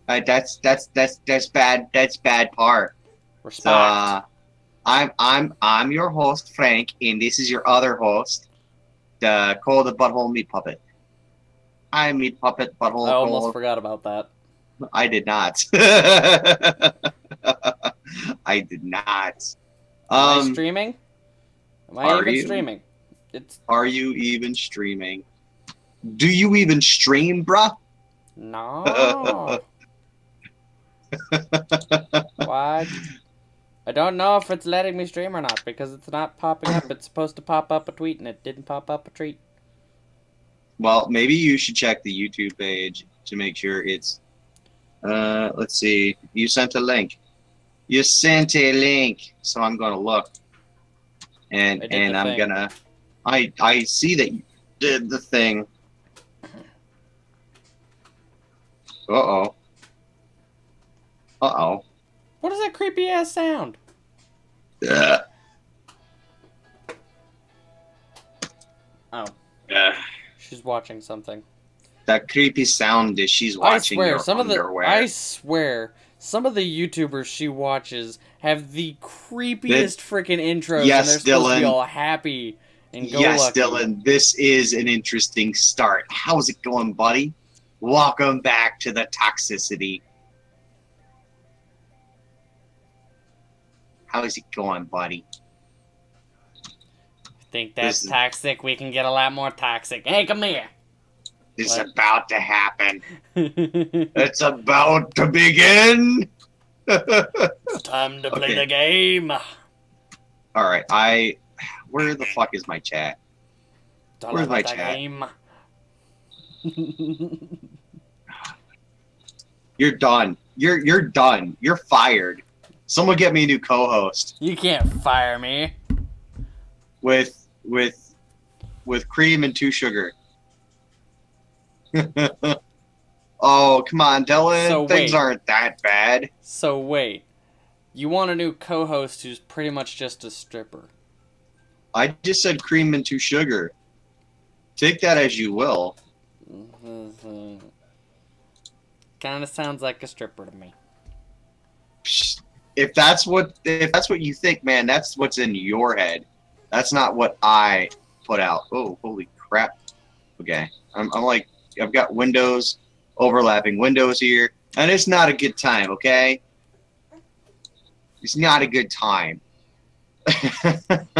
That's bad. That's bad part. So Respect. I'm your host Frank, and this is your other host, the Cole the Butthole Meat Puppet. I Meat Puppet I Butthole almost Cole. forgot about that. I did not. I did not. Am I Um, streaming? Am I are even you? streaming? It's Are you even streaming? Do you even stream, bruh? no. What? I don't know if it's letting me stream or not because it's not popping up. It's supposed to pop up a tweet and it didn't pop up a tweet. Well, maybe you should check the YouTube page to make sure it's. Let's see. You sent a link. You sent a link, so I'm gonna look, I did and the I'm thing. gonna. I see that you did the thing. Uh-oh. Uh-oh. What is that creepy ass sound? Yeah. Oh, Yeah. she's watching something. That creepy sound is she's watching your underwear. I swear some of the YouTubers she watches have the creepiest freaking intros, Yes, and they're supposed to be Dylan. all happy and go Yes, lucky. Dylan, this is an interesting start. How's it going, buddy? Welcome back to the toxicity. How's it going, buddy? Think that's This is- toxic? We can get a lot more toxic. Hey, come here. This is What? about to happen. It's about to begin. Time to play Okay. the game. All right, where the fuck is my chat? Don't Where's know my about that chat? game. You're done. You're done. You're fired. Someone get me a new co-host You can't fire me. with cream and 2 sugar. Oh, come on, Dylan. So Things wait. aren't that bad. So wait, you want a new co-host who's pretty much just a stripper? I just said cream and 2 sugar. Take that as you will. Kind of sounds like a stripper to me. Psh, if that's what you think, man, that's what's in your head. That's not what I put out. Oh, holy crap. Okay. I'm like, I've got windows, overlapping windows here, and it's not a good time, okay? It's not a good time.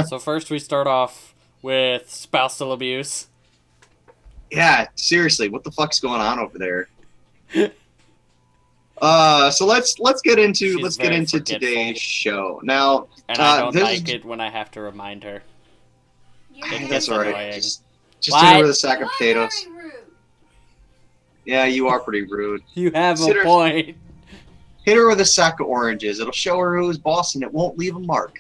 So first we start off with spousal abuse. Yeah, seriously, what the fuck's going on over there? So let's get into She's very forgetful. today's show. Now, And I don't this like is- it when I have to remind her. You're It very That's gets all right. annoying. Just What? hit her with a sack of You're potatoes. very rude. Yeah, you are pretty rude. You have Consider- a point. Hit her with a sack of oranges. It'll show her who's boss, and it won't leave a mark.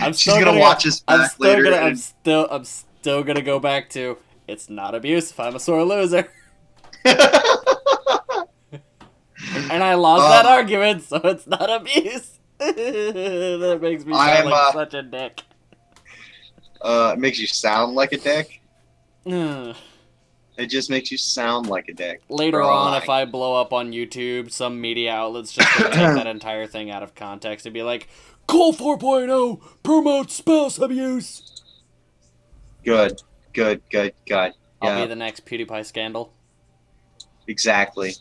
I'm She's gonna watch us I'm back still later. gonna. and- I'm still gonna go back to. It's not abuse if I'm a sore loser. And I lost that argument, so it's not abuse. That makes me sound like such a dick. It makes you sound like a dick. Later It just makes you sound like a dick. on, Right. if I blow up on YouTube, some media outlets just gonna take that entire thing out of context and be like, Cole 4.0 promotes spouse abuse. Good. I'll Yeah, be the next PewDiePie scandal. exactly.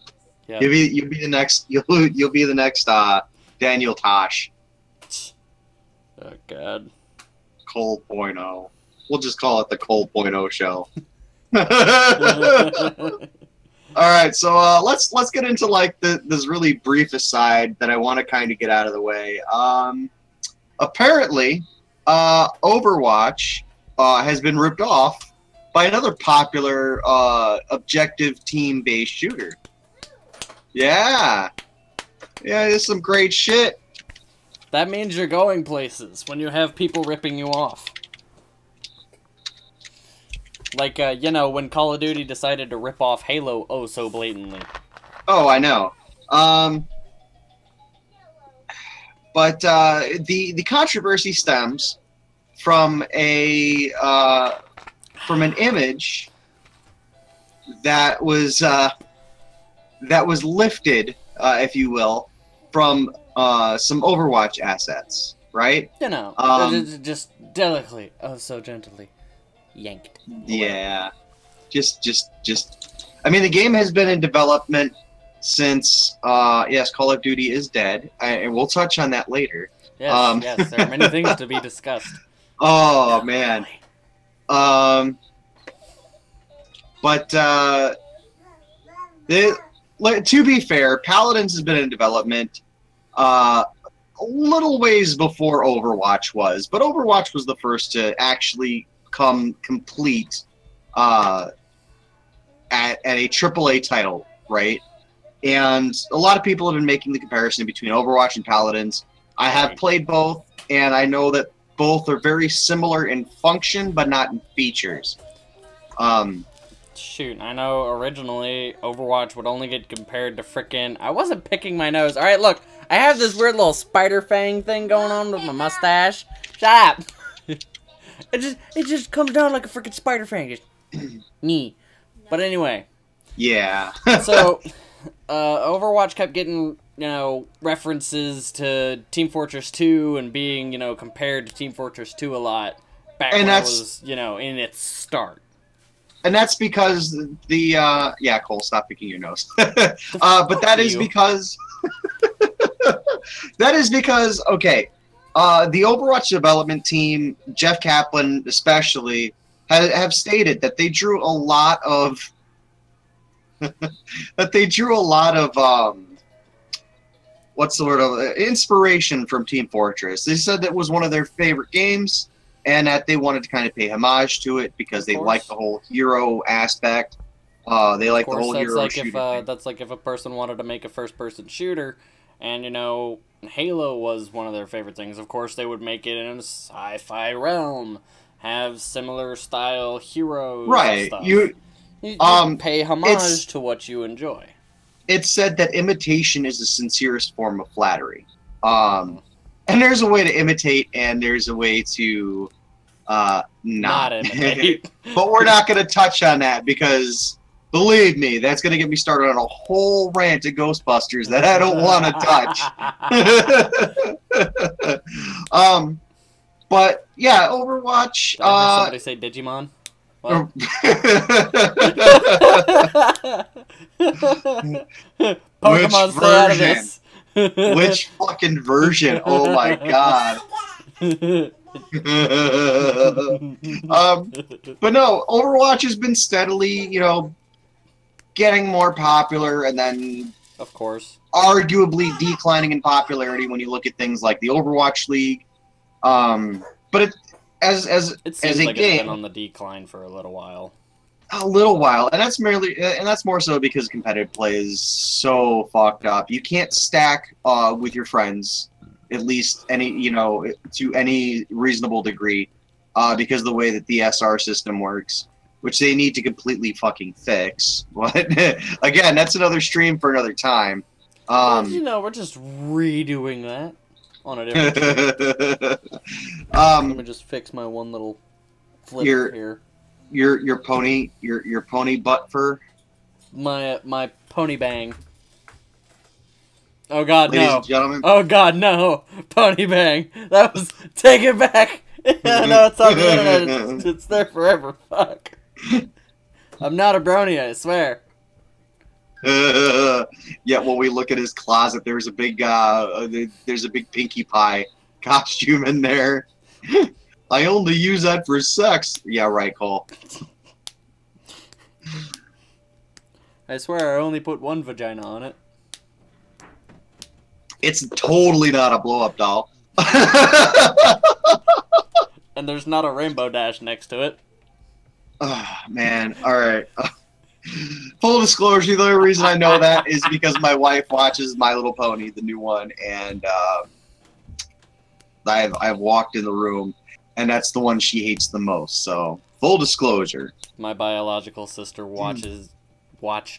Yeah. You'll be the next. You'll be the next Daniel Tosh. Oh god. Cole Point oh. We'll just call it the Cole Point oh show. All right, so let's get into like this really brief aside that I want to kind of get out of the way. Apparently, Overwatch has been ripped off by another popular objective team-based shooter. Yeah, there's some great shit. That means you're going places when you have people ripping you off. Like, when Call of Duty decided to rip off Halo oh so blatantly. Oh, I know. But the controversy stems from from an image that was that was lifted, if you will, from some Overwatch assets, right? You know, just delicately, oh so gently, yanked. Yeah, just. I mean, the game has been in development since. Yes, Call of Duty is dead, and we'll touch on that later. Yes, yes, there are many things to be discussed. Oh No, man. really. But to be fair, Paladins has been in development a little ways before Overwatch was, but Overwatch was the first to actually come complete at a AAA title, right? And a lot of people have been making the comparison between Overwatch and Paladins. I have played both, and I know that both are very similar in function, but not in features. Shoot, I know originally Overwatch would only get compared to frickin'... I wasn't picking my nose. Alright, look. I have this weird little spider fang thing going on with my mustache. Shut up! it just comes down like a frickin' spider fang. Just... knee. But anyway. Yeah. So, Overwatch kept getting, you know, references to Team Fortress 2 and being, you know, compared to Team Fortress 2 a lot. Back when it was, you know, in its start. And that's because the yeah, Cole, stop picking your nose. But that is because okay, the Overwatch development team, Jeff Kaplan especially, have stated that they drew a lot of what's the word of inspiration from Team Fortress. They said that was one of their favorite games, and that they wanted to kind of pay homage to it because they like the whole hero aspect. They like the whole hero shooter. That's like if a person wanted to make a first-person shooter, and, you know, Halo was one of their favorite things. Of course, they would make it in a sci-fi realm, have similar style heroes. Right. And stuff. You pay homage to what you enjoy. It's said that imitation is the sincerest form of flattery. And there's a way to imitate, and there's a way to not imitate. But we're not going to touch on that because, believe me, that's going to get me started on a whole rant of Ghostbusters that I don't want to touch. But yeah, Overwatch. Did I hear somebody say Digimon? What? Pokemon, stay out of this. Which fucking version? Oh my god. But no, Overwatch has been steadily, you know, getting more popular, and then, of course, arguably declining in popularity when you look at things like the Overwatch League. But it seems a like game, it's been on the decline for a little while. And that's more so because competitive play is so fucked up. You can't stack with your friends, at least to any reasonable degree, because of the way that the SR system works, which they need to completely fucking fix. But again, that's another stream for another time. Well, you know, we're just redoing that on a different stream. Let me just fix my one little flip here. Your pony butt fur. My pony bang. Oh god, Ladies no. and gentlemen. Oh god, no. Pony bang. That was, take it back. No, it's on the internet. It's there forever. Fuck. I'm not a brony, I swear. Yeah, when we look at his closet, there's a big Pinkie Pie costume in there. I only use that for sex. Yeah, right, Cole. I swear I only put one vagina on it. It's totally not a blow-up doll. And there's not a rainbow dash next to it. Oh, man. Alright. Full disclosure, the only reason I know that is because my wife watches My Little Pony, the new one, and I've walked in the room, and that's the one she hates the most, so full disclosure. My biological sister watched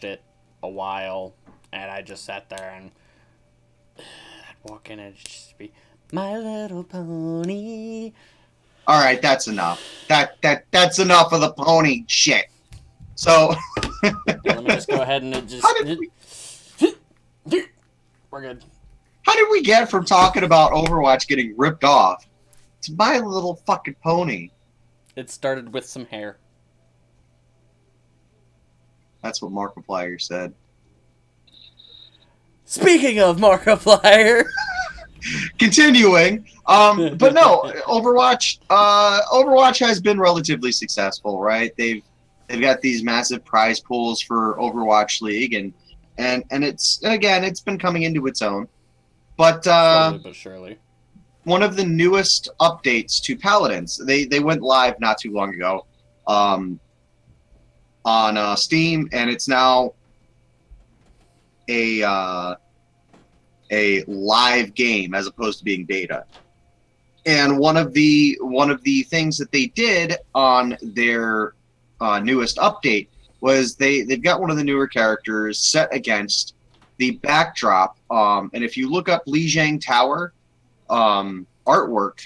it a while, and I just sat there and I'd walk in and just be, My Little Pony. Alright, that's enough. That's enough of the pony shit. So let me just go ahead and We're good. How did we get from talking about Overwatch getting ripped off to My Little fucking Pony? It started with some hair. That's what Markiplier said. Speaking of Markiplier, continuing, but no, Overwatch has been relatively successful, right? They've got these massive prize pools for Overwatch League, and it's been coming into its own. But slowly but surely, one of the newest updates to Paladins, they went live not too long ago, on Steam, and it's now a live game as opposed to being beta. And one of the things that they did on their newest update was they've got one of the newer characters set against the backdrop. And if you look up Lijiang Tower artwork,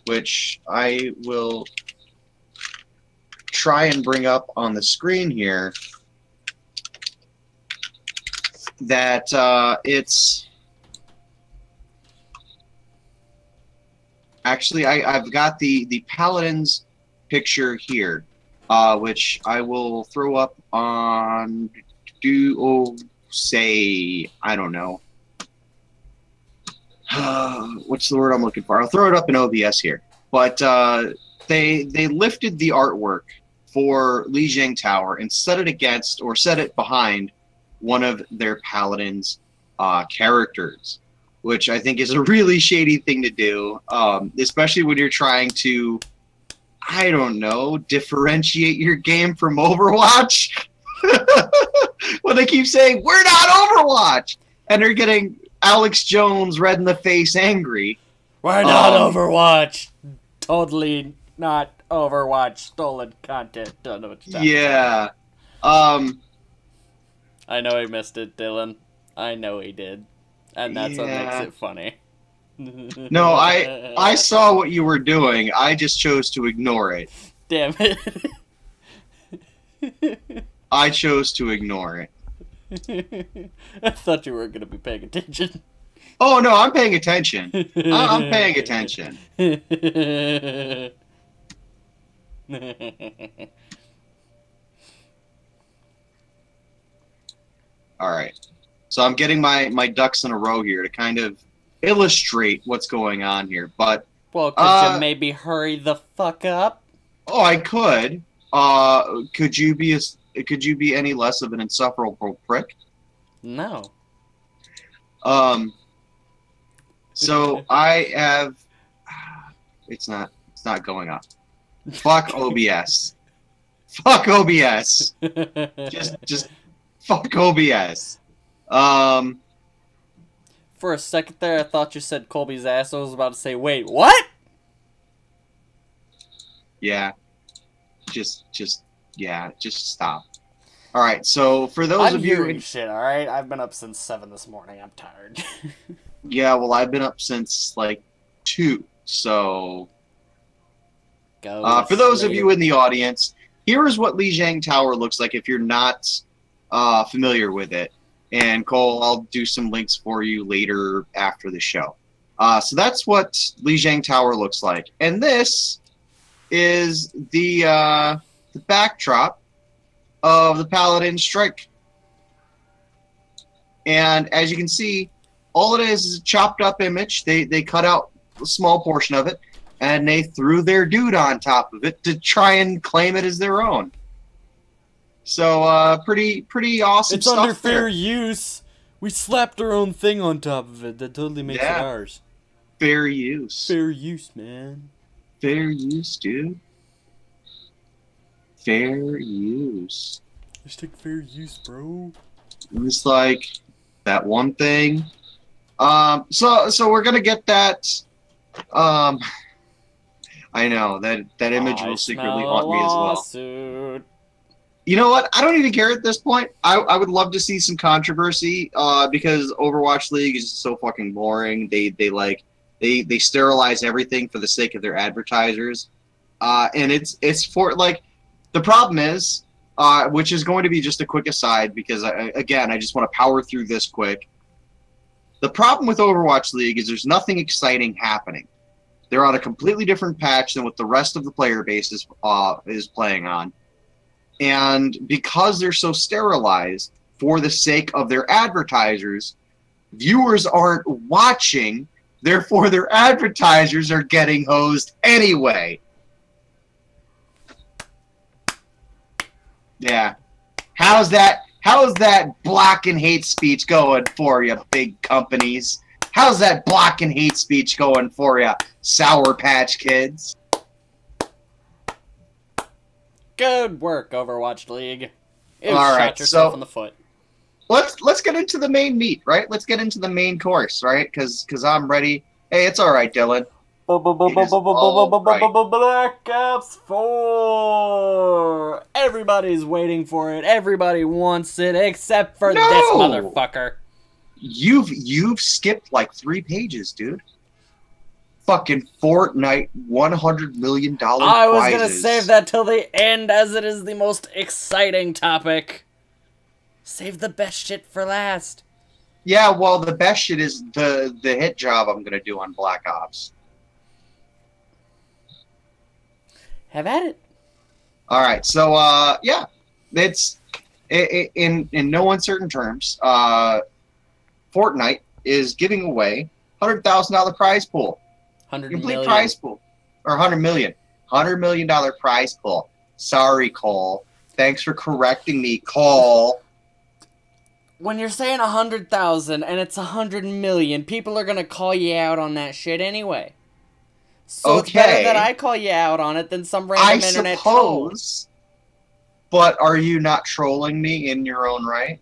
which I will try and bring up on the screen here, that it's actually I've got the Paladins picture here, which I will throw up on say I don't know what's the word I'm looking for. I'll throw it up in OBS here, but they lifted the artwork for Lijiang Tower and set it against or set it behind one of their Paladins characters, which I think is a really shady thing to do, especially when you're trying to, I don't know, differentiate your game from Overwatch. When they keep saying, we're not Overwatch! And they're getting Alex Jones red in the face angry. We're not Overwatch. Totally not Overwatch. Stolen content. Don't know what you're talking about. Yeah. I know he missed it, Dylan. I know he did. And that's what makes it funny. No, I saw what you were doing. I just chose to ignore it. Damn it. I chose to ignore it. I thought you weren't going to be paying attention. Oh, no, I'm paying attention. I'm paying attention. All right. So I'm getting my ducks in a row here to kind of illustrate what's going on here. But well, could you maybe hurry the fuck up? Oh, I could. Could you be any less of an insufferable prick? No. So I have. It's not going up. Fuck OBS. Fuck OBS. Just fuck OBS. For a second there, I thought you said Colby's ass. I was about to say, wait, what? Yeah. Just stop. All right. So for those of you, hearing shit. All right, I've been up since 7 this morning. I'm tired. Yeah. Well, I've been up since like 2. So. For those of you in the audience, here is what Lijiang Tower looks like if you're not familiar with it. And Cole, I'll do some links for you later after the show. So that's what Lijiang Tower looks like. And this is the backdrop of the Paladin Strike. And as you can see, all it is a chopped up image. They cut out a small portion of it, and they threw their dude on top of it to try and claim it as their own. So, pretty awesome stuff. It's under fair use. We slapped our own thing on top of it. That totally makes it ours. Fair use. Fair use, man. Fair use, dude. Fair use. Let's take fair use, bro. It's like that one thing. So we're gonna get that. I know that image will secretly haunt me as well. Lawsuit. You know what? I don't even care at this point. I would love to see some controversy because Overwatch League is so fucking boring. They sterilize everything for the sake of their advertisers, and it's for like the problem is, which is going to be just a quick aside because I just want to power through this quick. The problem with Overwatch League is there's nothing exciting happening. They're on a completely different patch than what the rest of the player base is playing on. And because they're so sterilized for the sake of their advertisers, viewers aren't watching, therefore their advertisers are getting hosed anyway. Yeah. How's that block and hate speech going for you, big companies? How's that block and hate speech going for you, Sour Patch Kids? Good work, Overwatch League. You All shot right, yourself so in the foot. let's get into the main meat, right? Let's get into the main course, right? Because I'm ready. Hey, it's all right, Dylan. Black Ops 4! Everybody's waiting for it. Everybody wants it, except for this motherfucker. You've skipped like 3 pages, dude. Fucking Fortnite $100 million prizes. I was gonna save that till the end, as it is the most exciting topic. Save the best shit for last. Yeah, well, the best shit is the hit job I'm gonna do on Black Ops. Have at it. All right, so yeah, it's in no uncertain terms. Fortnite is giving away $100,000 prize pool, complete prize pool, or $100 million prize pool. Sorry, Cole. Thanks for correcting me, Cole. When you're saying 100,000 and it's 100 million, people are gonna call you out on that shit anyway. So it's better that I call you out on it than some random internet troll. But are you not trolling me in your own right?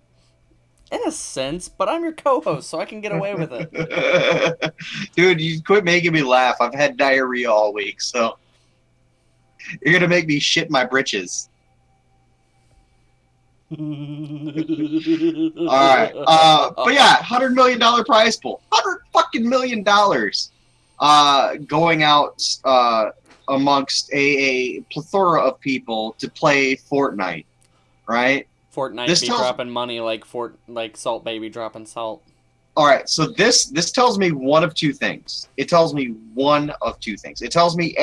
In a sense, but I'm your co-host, so I can get away with it. Dude, you quit making me laugh. I've had diarrhea all week, so you're gonna make me shit my britches. All right, but yeah, $100 million prize pool, $100 million, going out amongst a plethora of people to play Fortnite, right? Fortnite be dropping money like Salt Baby dropping salt. All right, so this tells me one of two things. It tells me It tells me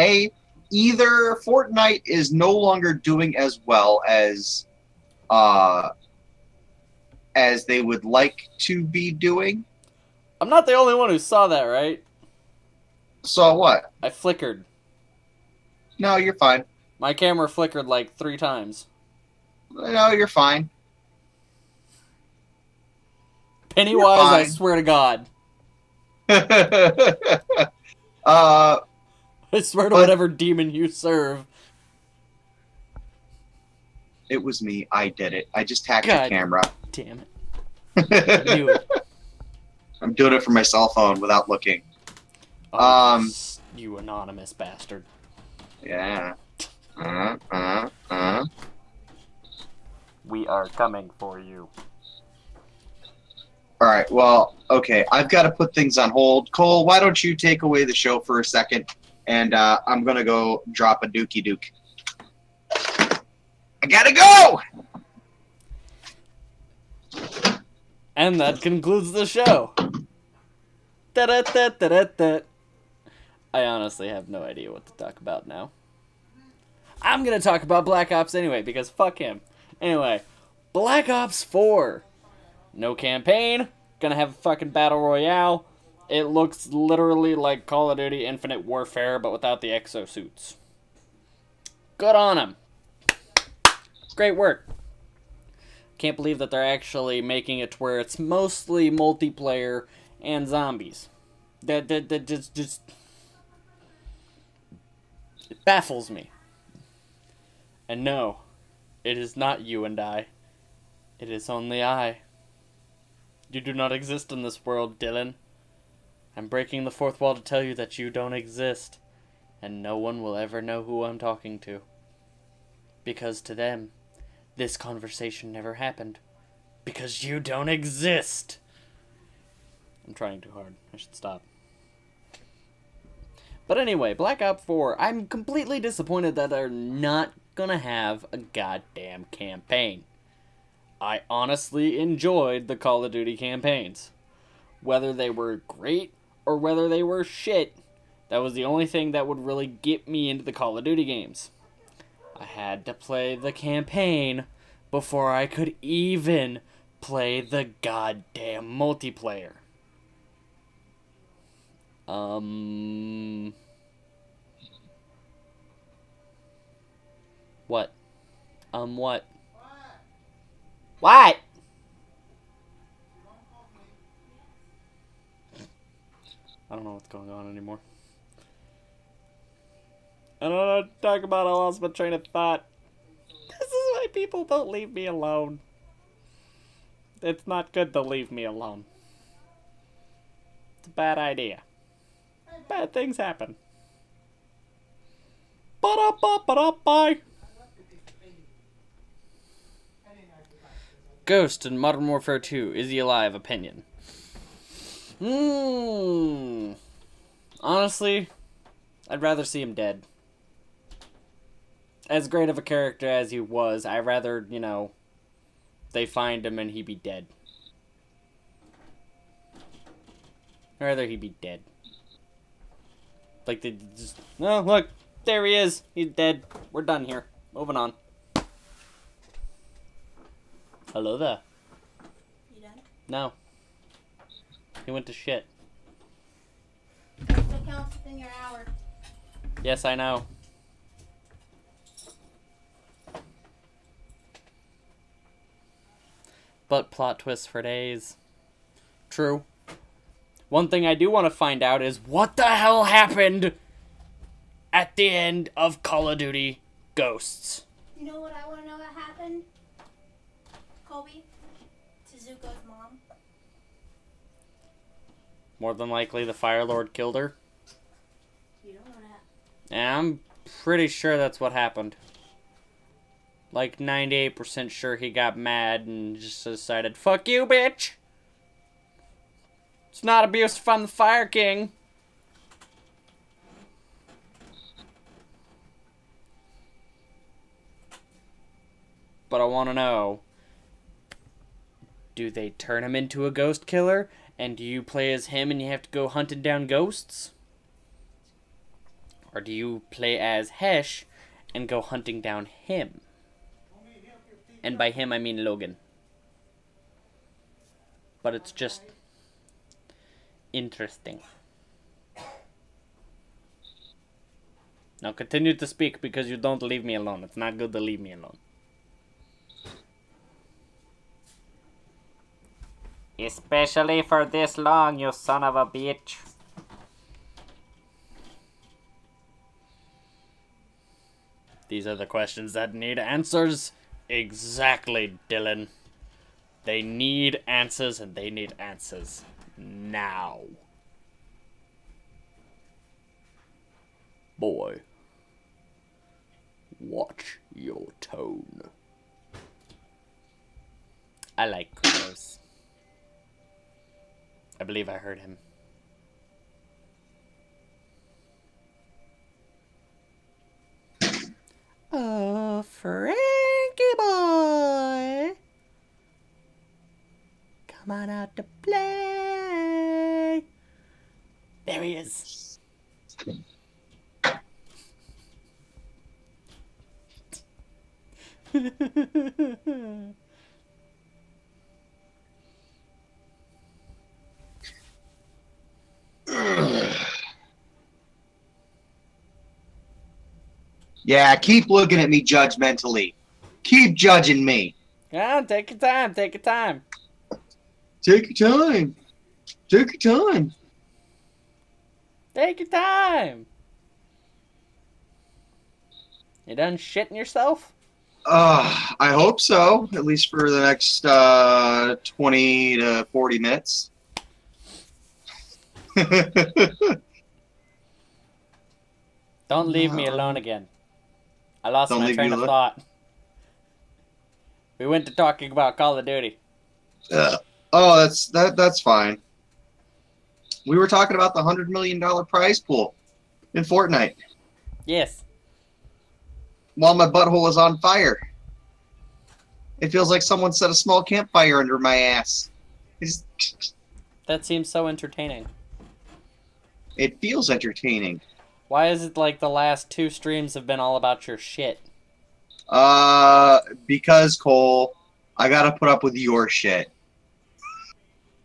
either Fortnite is no longer doing as well as they would like to be doing. I'm not the only one who saw that, right? Saw what? I flickered. No, you're fine. My camera flickered like 3 times. No, you're fine. Pennywise, I swear to God. I swear to whatever demon you serve. It was me. I did it. I just hacked your camera. Damn it. I knew it. I'm doing it from my cell phone without looking. Oh, you anonymous bastard. Yeah. We are coming for you. Alright, well, okay. I've got to put things on hold. Cole, why don't you take away the show for a second, and I'm going to go drop a dookie duke. I gotta go! And that concludes the show. Da-da-da-da-da-da. I honestly have no idea what to talk about now. I'm gonna talk about Black Ops anyway, because fuck him. Anyway, Black Ops 4. No campaign. Gonna have a fucking battle royale. It looks literally like Call of Duty Infinite Warfare, but without the exosuits. Good on them. Great work. Can't believe that they're actually making it to where it's mostly multiplayer and zombies. That just it baffles me. And no, it is not you and I. It is only I. You do not exist in this world, Dylan. I'm breaking the fourth wall to tell you that you don't exist. And no one will ever know who I'm talking to. Because to them, this conversation never happened. Because you don't exist. I'm trying too hard. I should stop. But anyway, Black Ops 4. I'm completely disappointed that they're not gonna have a goddamn campaign. I honestly enjoyed the Call of Duty campaigns. whether they were great or whether they were shit. That was the only thing that would really get me into the Call of Duty games. I had to play the campaign before I could even play the goddamn multiplayer. What? What? What? I don't know what's going on anymore. I don't know what to talk about. I lost my train of thought. This is why people don't leave me alone. It's not good to leave me alone. It's a bad idea. Bad things happen. Bye. Ghost in Modern Warfare 2. Is he alive? Opinion. Honestly, I'd rather see him dead. As great of a character as he was, I'd rather, you know, they find him and he be dead. I'd rather he be dead. Like, they just... Oh, look! There he is! He's dead. We're done here. Moving on. Hello there. You done? No. He went to shit. Still counts within your hour. Yes, I know. But plot twists for days. True. One thing I do want to find out is what the hell happened at the end of Call of Duty Ghosts. You know what I want to know what happened? Colby? To Zuko's mom? More than likely the Fire Lord killed her. You don't know that. And I'm pretty sure that's what happened. Like 98% sure he got mad and just decided, fuck you, bitch! It's not abuse if I'm the Fire King. But I want to know, do they turn him into a ghost killer? And do you play as him and you have to go hunting down ghosts? Or do you play as Hesh and go hunting down him? And by him, I mean Logan. But it's just interesting. Now continue to speak because you don't leave me alone. It's not good to leave me alone. Especially for this long, you son of a bitch. These are the questions that need answers. Exactly, Dylan. They need answers, and they need answers now. Boy, watch your tone. I like Kratos. I believe I heard him. Oh, Frankie boy. Come on out to play. There he is. Yeah, keep looking at me judgmentally. Keep judging me. Yeah, take your time. Take your time. Take your time. Take your time. Take your time. You done shitting yourself? I hope so. At least for the next 20 to 40 minutes. Don't leave me alone again. I lost Don't my leave train me of alone? thought. We went to talking about Call of Duty. Oh, that's fine. We were talking about the $100 million prize pool in Fortnite Yes. while my butthole was on fire. It feels like someone set a small campfire under my ass. That seems so entertaining. It feels entertaining. Why is it like the last 2 streams have been all about your shit? Because, Cole, I gotta put up with your shit.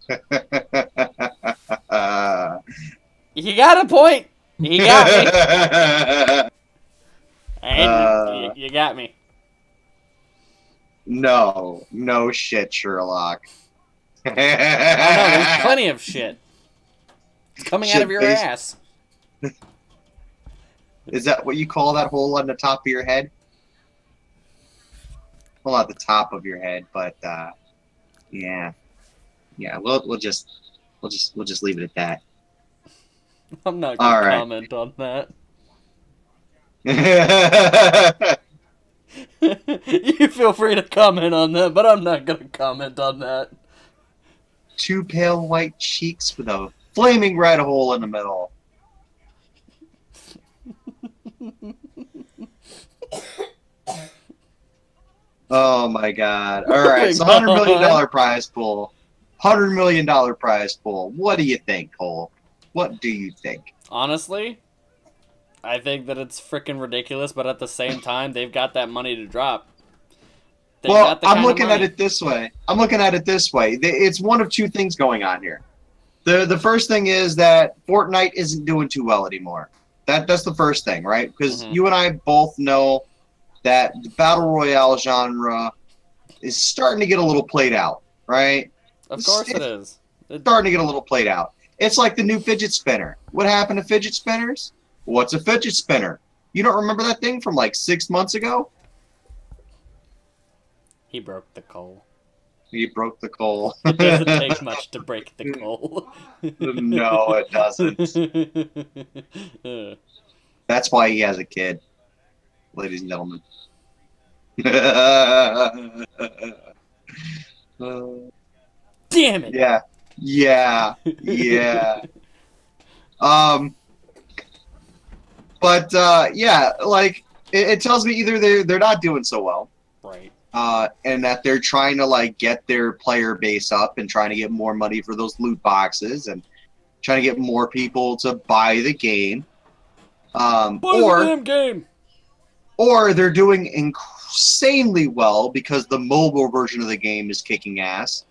You got a point! You got me! You got me. No shit, Sherlock. I know, there's plenty of shit. It's coming out of your ass. Is that what you call that hole on the top of your head? Well, not the top of your head, but yeah. We'll just leave it at that. I'm not gonna All comment on that. right. You feel free to comment on that, but I'm not gonna comment on that. 2 pale white cheeks with a flaming red hole in the middle. Oh my god. Alright, so $100 million prize pool. $100 million prize pool. What do you think, Cole? What do you think? Honestly, I think that it's freaking ridiculous, but at the same time, they've got that money to drop. Well, I'm looking at it this way. It's one of 2 things going on here. The first thing is that Fortnite isn't doing too well anymore. That's the first thing, right? Because you and I both know that the Battle Royale genre is starting to get a little played out, right? Of course it is. It's starting to get a little played out. It's like the new fidget spinner. What happened to fidget spinners? What's a fidget spinner? You don't remember that thing from like 6 months ago? He broke the coal. He broke the coal. It doesn't take much to break the coal. No, it doesn't. That's why he has a kid, ladies and gentlemen. Damn it! Yeah. Yeah, like it tells me either they're not doing so well, right? And that they're trying to like get their player base up and trying to get more money for those loot boxes and trying to get more people to buy the game. Buy the damn game. Or they're doing insanely well because the mobile version of the game is kicking ass.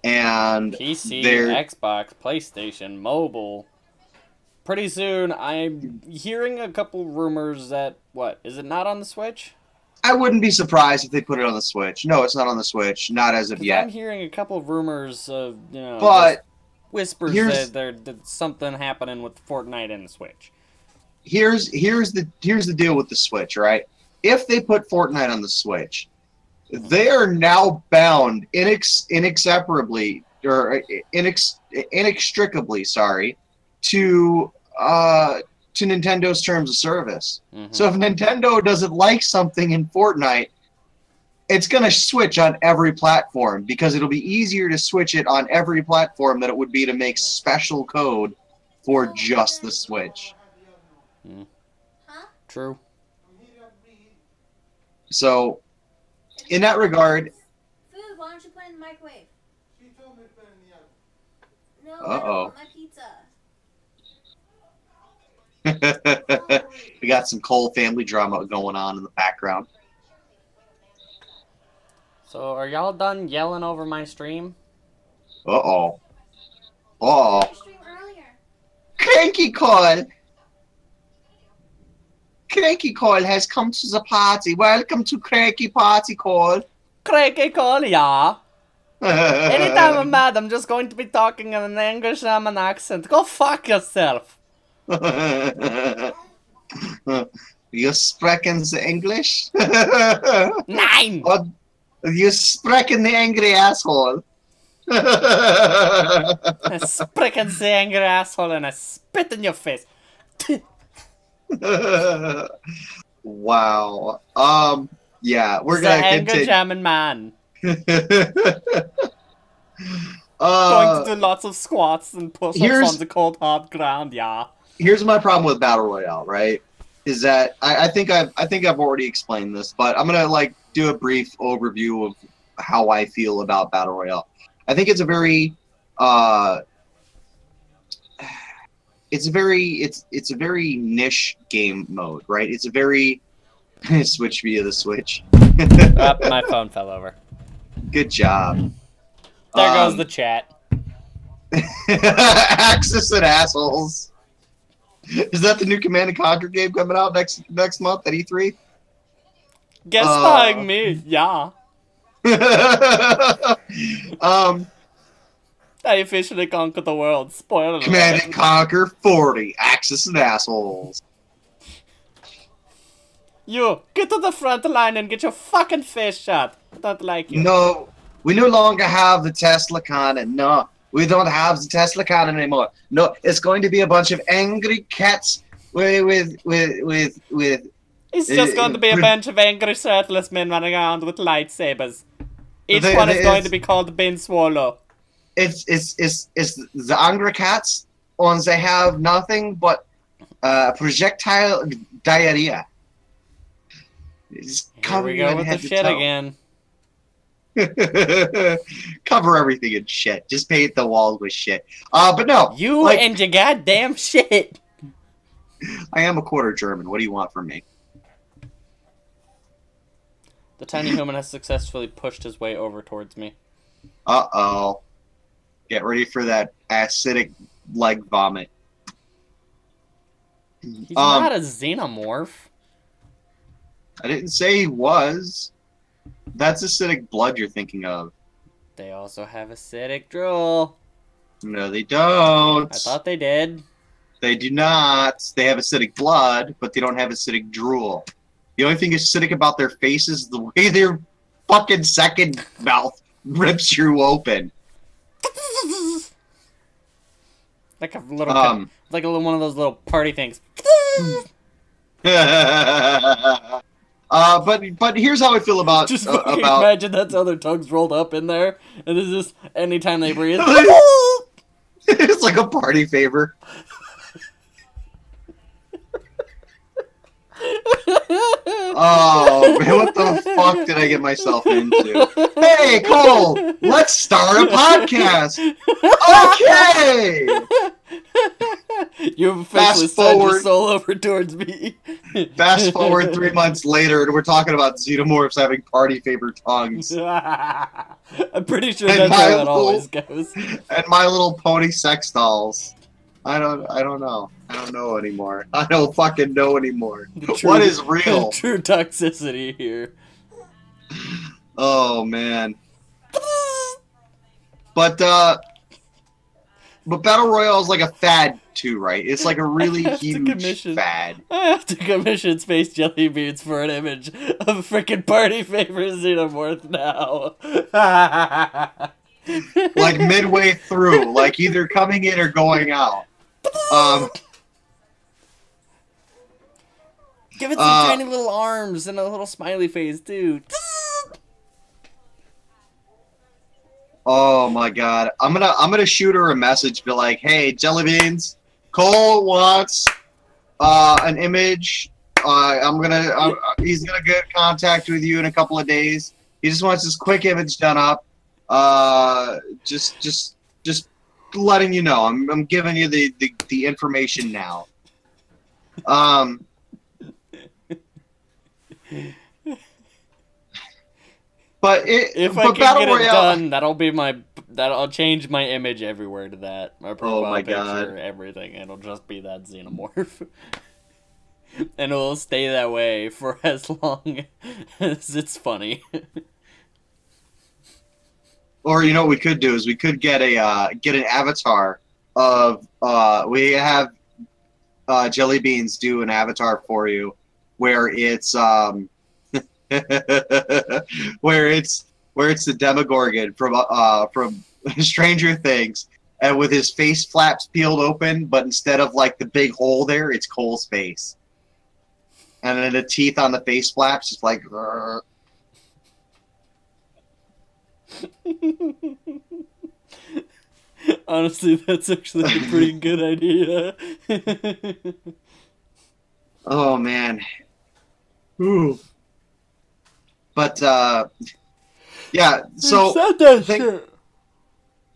And PC, Xbox, PlayStation, mobile. Pretty soon, I'm hearing a couple rumors that, is it not on the Switch? I wouldn't be surprised if they put it on the Switch. No, it's not on the Switch. Not as of yet. I'm hearing a couple of rumors of, but whispers that there's something happening with Fortnite and the Switch. Here's the deal with the Switch, right? If they put Fortnite on the Switch, they are now bound inextricably, to Nintendo's terms of service. So if Nintendo doesn't like something in Fortnite, it's going to switch on every platform because it'll be easier to switch it on every platform than it would be to make special code for just the Switch. True. So, in that regard... Food, why don't you put it in the microwave? She told me to put it in the oven. No, I don't want my pizza. We got some Cole family drama going on in the background. So, are y'all done yelling over my stream? Uh-oh. I streamed earlier. Cranky Cole! Cranky Cole has come to the party. Welcome to Cranky Party, Cole. Cranky Cole, yeah. Anytime I'm mad, I'm just going to be talking in an English German accent. Go fuck yourself. You sprechen the English? Nein! Or you sprechen the angry asshole? I sprechen the angry asshole and I spit in your face. Wow. Yeah, we're the gonna angry German man. Going to do lots of squats and push-ups on the cold hard ground, yeah. Here's my problem with Battle Royale, right? Is that I think I've already explained this, but I'm gonna like do a brief overview of how I feel about Battle Royale. I think it's a very it's a very niche game mode, right? It's a very switch via the Switch. Oh, my phone fell over. Good job. There goes the chat. Axis and assholes. Is that the new Command and Conquer game coming out next month at E3? Guess starring me, yeah. I officially conquered the world. Spoiler alert. Command and Conquer 40. Axis and assholes. You, get to the front line and get your fucking face shot. Don't like you. No, we no longer have the Tesla cannon. No, we don't have the Tesla cannon anymore. No, it's going to be a bunch of angry cats with It's just going to be a bunch of angry shirtless men running around with lightsabers. Each one is going to be called Ben Swallow. It's the angry cats, and they have nothing but projectile diarrhea. Here we go with the shit again. Cover everything in shit. Just paint the walls with shit. But no. You like, and your goddamn shit. I am a quarter German. What do you want from me? The tiny human has successfully pushed his way over towards me. Uh-oh. Get ready for that acidic leg vomit. He's not a xenomorph. I didn't say he was. That's acidic blood you're thinking of. They also have acidic drool. No, they don't. I thought they did. They do not. They have acidic blood, but they don't have acidic drool. The only thing acidic about their face is the way their fucking second mouth rips you open. Like a little, like a little one of those little party things. But here's how I feel about just imagine that's how their tongues rolled up in there, and it's just anytime they breathe. It's like a party favor. Oh man, what the fuck did I get myself into? Hey Cole, let's start a podcast. Okay. You've officially sent your soul over towards me. Fast forward 3 months later, and we're talking about xenomorphs having party favor tongues. I'm pretty sure that's how it always goes. And My Little Pony sex dolls. I don't know. I don't know anymore. I don't fucking know anymore. What is real? True toxicity here. Oh man. But Battle Royale is like a fad too, right? It's like a really huge fad. I have to commission Space Jelly Beans for an image of a freaking party favorite xenomorph now. Like midway through, like either coming in or going out. Give it some tiny little arms and a little smiley face too. Oh my god. I'm gonna shoot her a message, be like, hey, Jelly Beans, Cole wants an image. He's gonna get contact with you in a couple of days. He just wants this quick image done up. Just letting you know. I'm giving you the information now. But if I can get it done, that'll change my image everywhere to that. My profile picture, everything. It'll just be that xenomorph. And it'll stay that way for as long as it's funny. Or you know what we could do is we could get an avatar of we have Jelly Beans do an avatar for you where it's where it's the Demogorgon from Stranger Things, and with his face flaps peeled open, but instead of like the big hole there, it's Cole's face, and then the teeth on the face flaps just like. Honestly, that's actually a pretty good idea. Oh man. Ooh. But yeah, so said that shit.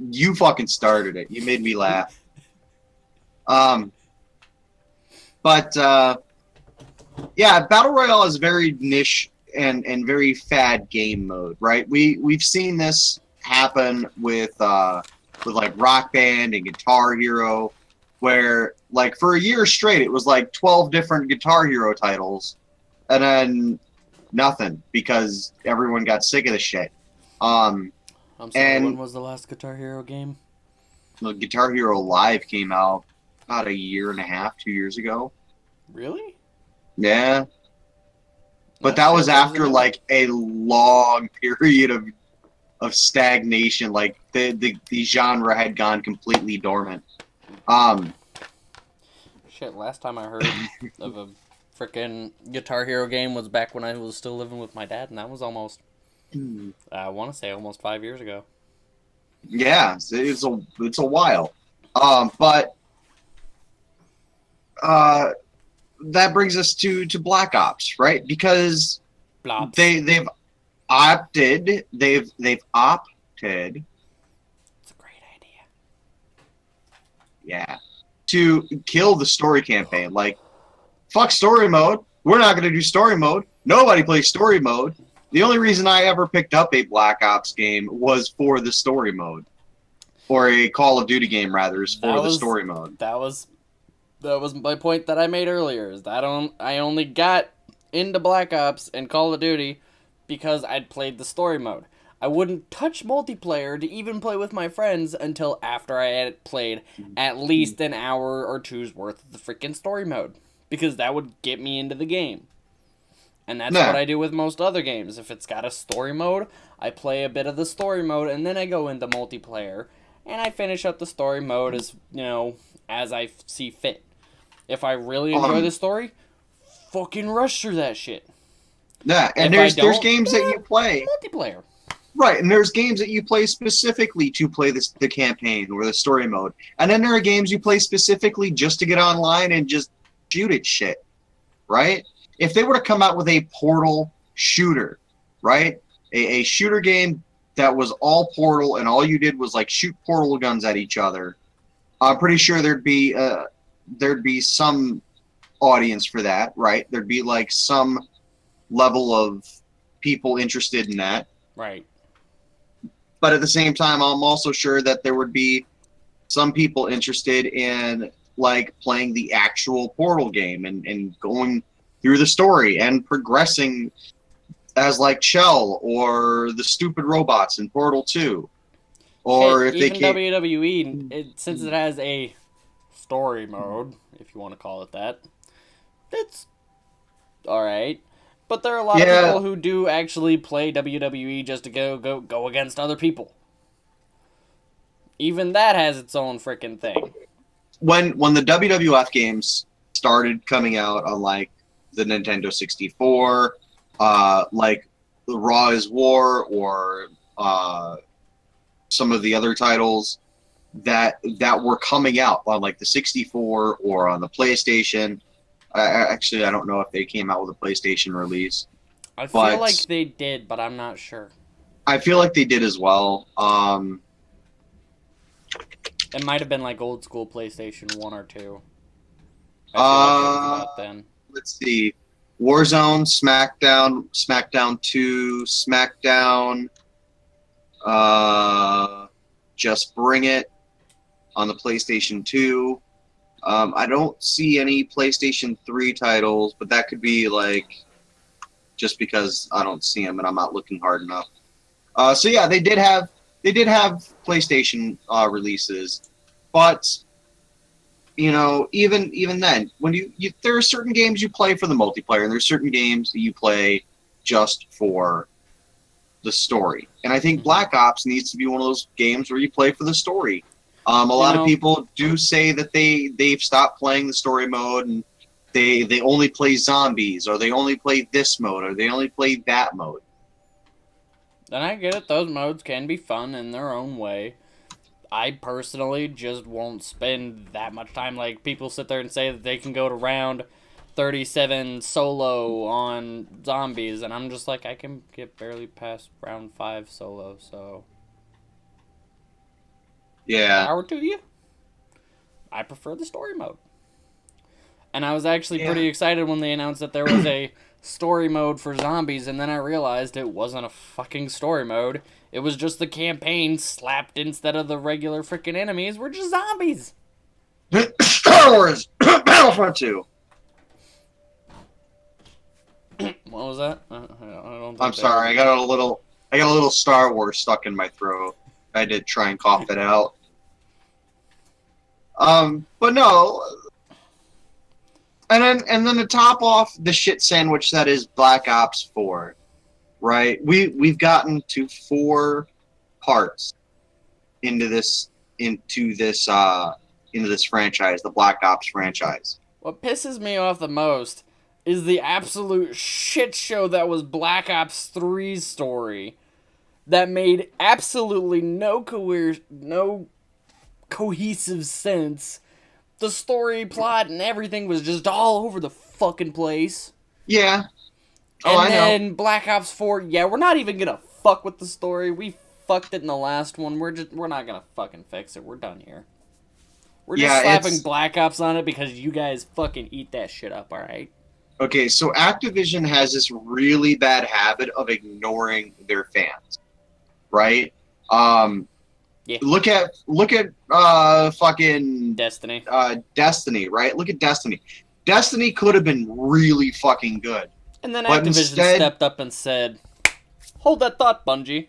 You fucking started it. You made me laugh. But yeah, Battle Royale is very niche and very fad game mode, right? We've seen this happen with like Rock Band and Guitar Hero, where like for a year straight it was like 12 different Guitar Hero titles, and then nothing because everyone got sick of the shit. I'm sorry, and when was the last Guitar Hero game? the Guitar Hero Live came out about a year and a half, 2 years ago. Really? Yeah. But That's that was so after crazy. like a long period of stagnation. Like the genre had gone completely dormant. Shit, last time I heard of a freaking Guitar Hero game was back when I was still living with my dad, and that was almost, I want to say almost 5 years ago. Yeah, it's a while. But that brings us to Black Ops, right? Because Blops. they've opted they've opted It's a great idea. yeah to kill the story campaign. Like, fuck story mode. We're not going to do story mode. Nobody plays story mode. The only reason I ever picked up a Black Ops game was for the story mode, or a Call of Duty game rather, is for the story mode. That was my point that I made earlier. Is that I only got into Black Ops and Call of Duty because I'd played the story mode. I wouldn't touch multiplayer to even play with my friends until after I had played at least an hour or two's worth of the freaking story mode, because that would get me into the game. And that's what I do with most other games. If it's got a story mode, I play a bit of the story mode, and then I go into multiplayer, and I finish up the story mode as, as I see fit. If I really enjoy the story, fucking rush through that shit. Yeah, and there's games that you play. Multiplayer. Right, and there's games that you play specifically to play the campaign or the story mode. And then there are games you play specifically just to get online and just shoot at shit. Right? If they were to come out with a Portal shooter, right? A shooter game that was all Portal and all you did was like shoot Portal guns at each other, I'm pretty sure there'd be some audience for that, right? There'd be like some level of people interested in that. Right. But at the same time, I'm also sure that there would be some people interested in like playing the actual Portal game and going through the story and progressing as like Chell or the stupid robots in Portal 2. Or shit, if they even can't... WWE, since it has a story mode, if you want to call it that, it's alright. But there are a lot of people who do actually play WWE just to go against other people. Even that has its own freaking thing. When the WWF games started coming out on like the Nintendo 64, like Raw is War, or some of the other titles that were coming out on like the 64 or on the PlayStation. Actually, I don't know if they came out with a PlayStation release. I feel like they did, but I'm not sure. I feel like they did as well. It might have been like old school PlayStation 1 or 2. I feel like it was about then. Let's see. Warzone, SmackDown 2, SmackDown, Just Bring It on the PlayStation 2. I don't see any PlayStation 3 titles, but that could be like just because I don't see them and I'm not looking hard enough. So yeah, they did have PlayStation releases, but even then, when you there are certain games you play for the multiplayer, and there's certain games that you play just for the story. And I think Black Ops needs to be one of those games where you play for the story. A lot of people do say that they've stopped playing the story mode and they only play zombies, or they only play this mode, or they only play that mode. And I get it, those modes can be fun in their own way. I personally just won't spend that much time. Like, people sit there and say that they can go to round 37 solo on zombies, and I'm just like, I can get barely past round 5 solo, so... Yeah. Power to you. I prefer the story mode. And I was actually pretty excited when they announced that there was a story mode for zombies, and then I realized it wasn't a fucking story mode. It was just the campaign slapped instead of the regular freaking enemies were just zombies. Star Wars Battlefront 2. What was that? I don't think I'm sorry, I got a little Star Wars stuck in my throat. I did try and cough it out. But no. And then to top off the shit sandwich that is Black Ops 4, right? We've gotten to 4 parts into this franchise, the Black Ops franchise. What pisses me off the most is the absolute shit show that was Black Ops 3's story that made absolutely no cohesive sense. The story, plot, and everything was just all over the fucking place. Yeah. And then Black Ops 4, yeah, we're not even gonna fuck with the story. We fucked it in the last one. We're not gonna fucking fix it. We're done here. We're just slapping Black Ops on it because you guys fucking eat that shit up, alright? Okay, so Activision has this really bad habit of ignoring their fans, right? Yeah. Look at fucking Destiny. Destiny, right? Look at Destiny. Destiny could have been really fucking good. And then Activision stepped up and said, "Hold that thought, Bungie."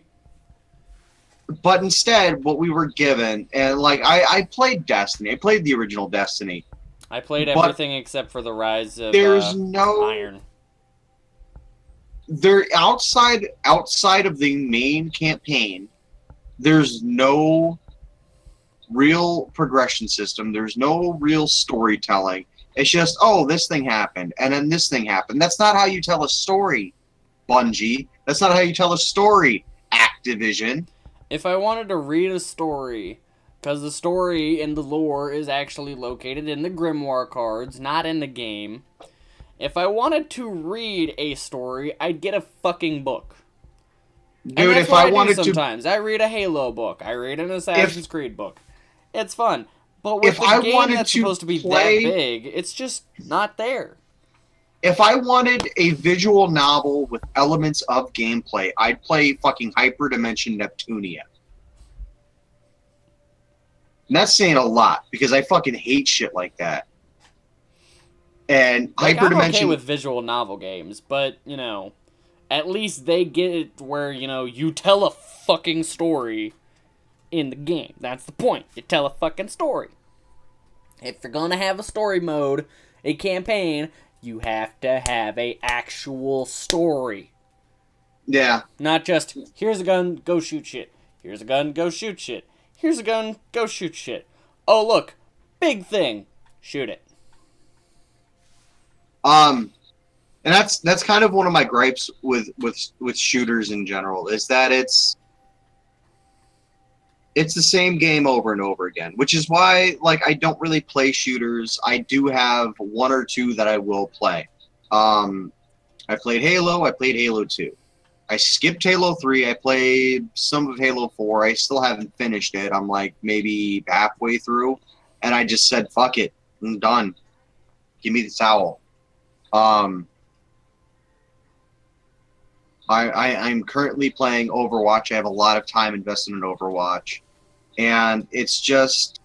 But instead, what we were given, and like I played Destiny. I played the original Destiny. I played everything except for the Rise of there's no Iron. There outside of the main campaign, there's no real progression system. There's no real storytelling. It's just, oh, this thing happened, and then this thing happened. That's not how you tell a story, Bungie. That's not how you tell a story, Activision. If I wanted to read a story, because the story and the lore is actually located in the Grimoire cards, not in the game. If I wanted to read a story, I'd get a fucking book. Dude, if I wanted to... Sometimes I read a Halo book. I read an Assassin's Creed book. It's fun. But with the game that's supposed to be that big, it's just not there. If I wanted a visual novel with elements of gameplay, I'd play fucking Hyperdimension Neptunia. And that's saying a lot, because I fucking hate shit like that. And like, Hyperdimension... I'm okay with visual novel games, but, you know, at least they get it where, you know, you tell a fucking story in the game. That's the point. You tell a fucking story. If you're gonna have a story mode, a campaign, you have to have a actual story. Yeah. Not just, here's a gun, go shoot shit. Here's a gun, go shoot shit. Here's a gun, go shoot shit. Oh, look, big thing. Shoot it. And that's kind of one of my gripes with shooters in general, is that it's the same game over and over again, which is why, like, I don't really play shooters. I do have 1 or 2 that I will play. I played Halo. I played Halo 2. I skipped Halo 3. I played some of Halo 4. I still haven't finished it. I'm like maybe halfway through, and I just said, fuck it. I'm done. Give me the towel. I'm currently playing Overwatch. I have a lot of time invested in Overwatch. And it's just...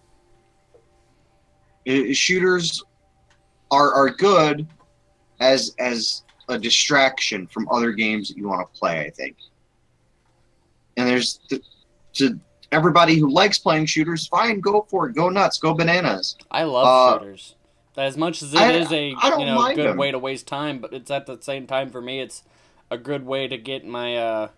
shooters are good as a distraction from other games that you want to play, I think. And there's... to everybody who likes playing shooters, fine, go for it. Go nuts. Go bananas. I love shooters. As much as it is a good them. way to waste time, but it's at the same time for me, it's a good way to get my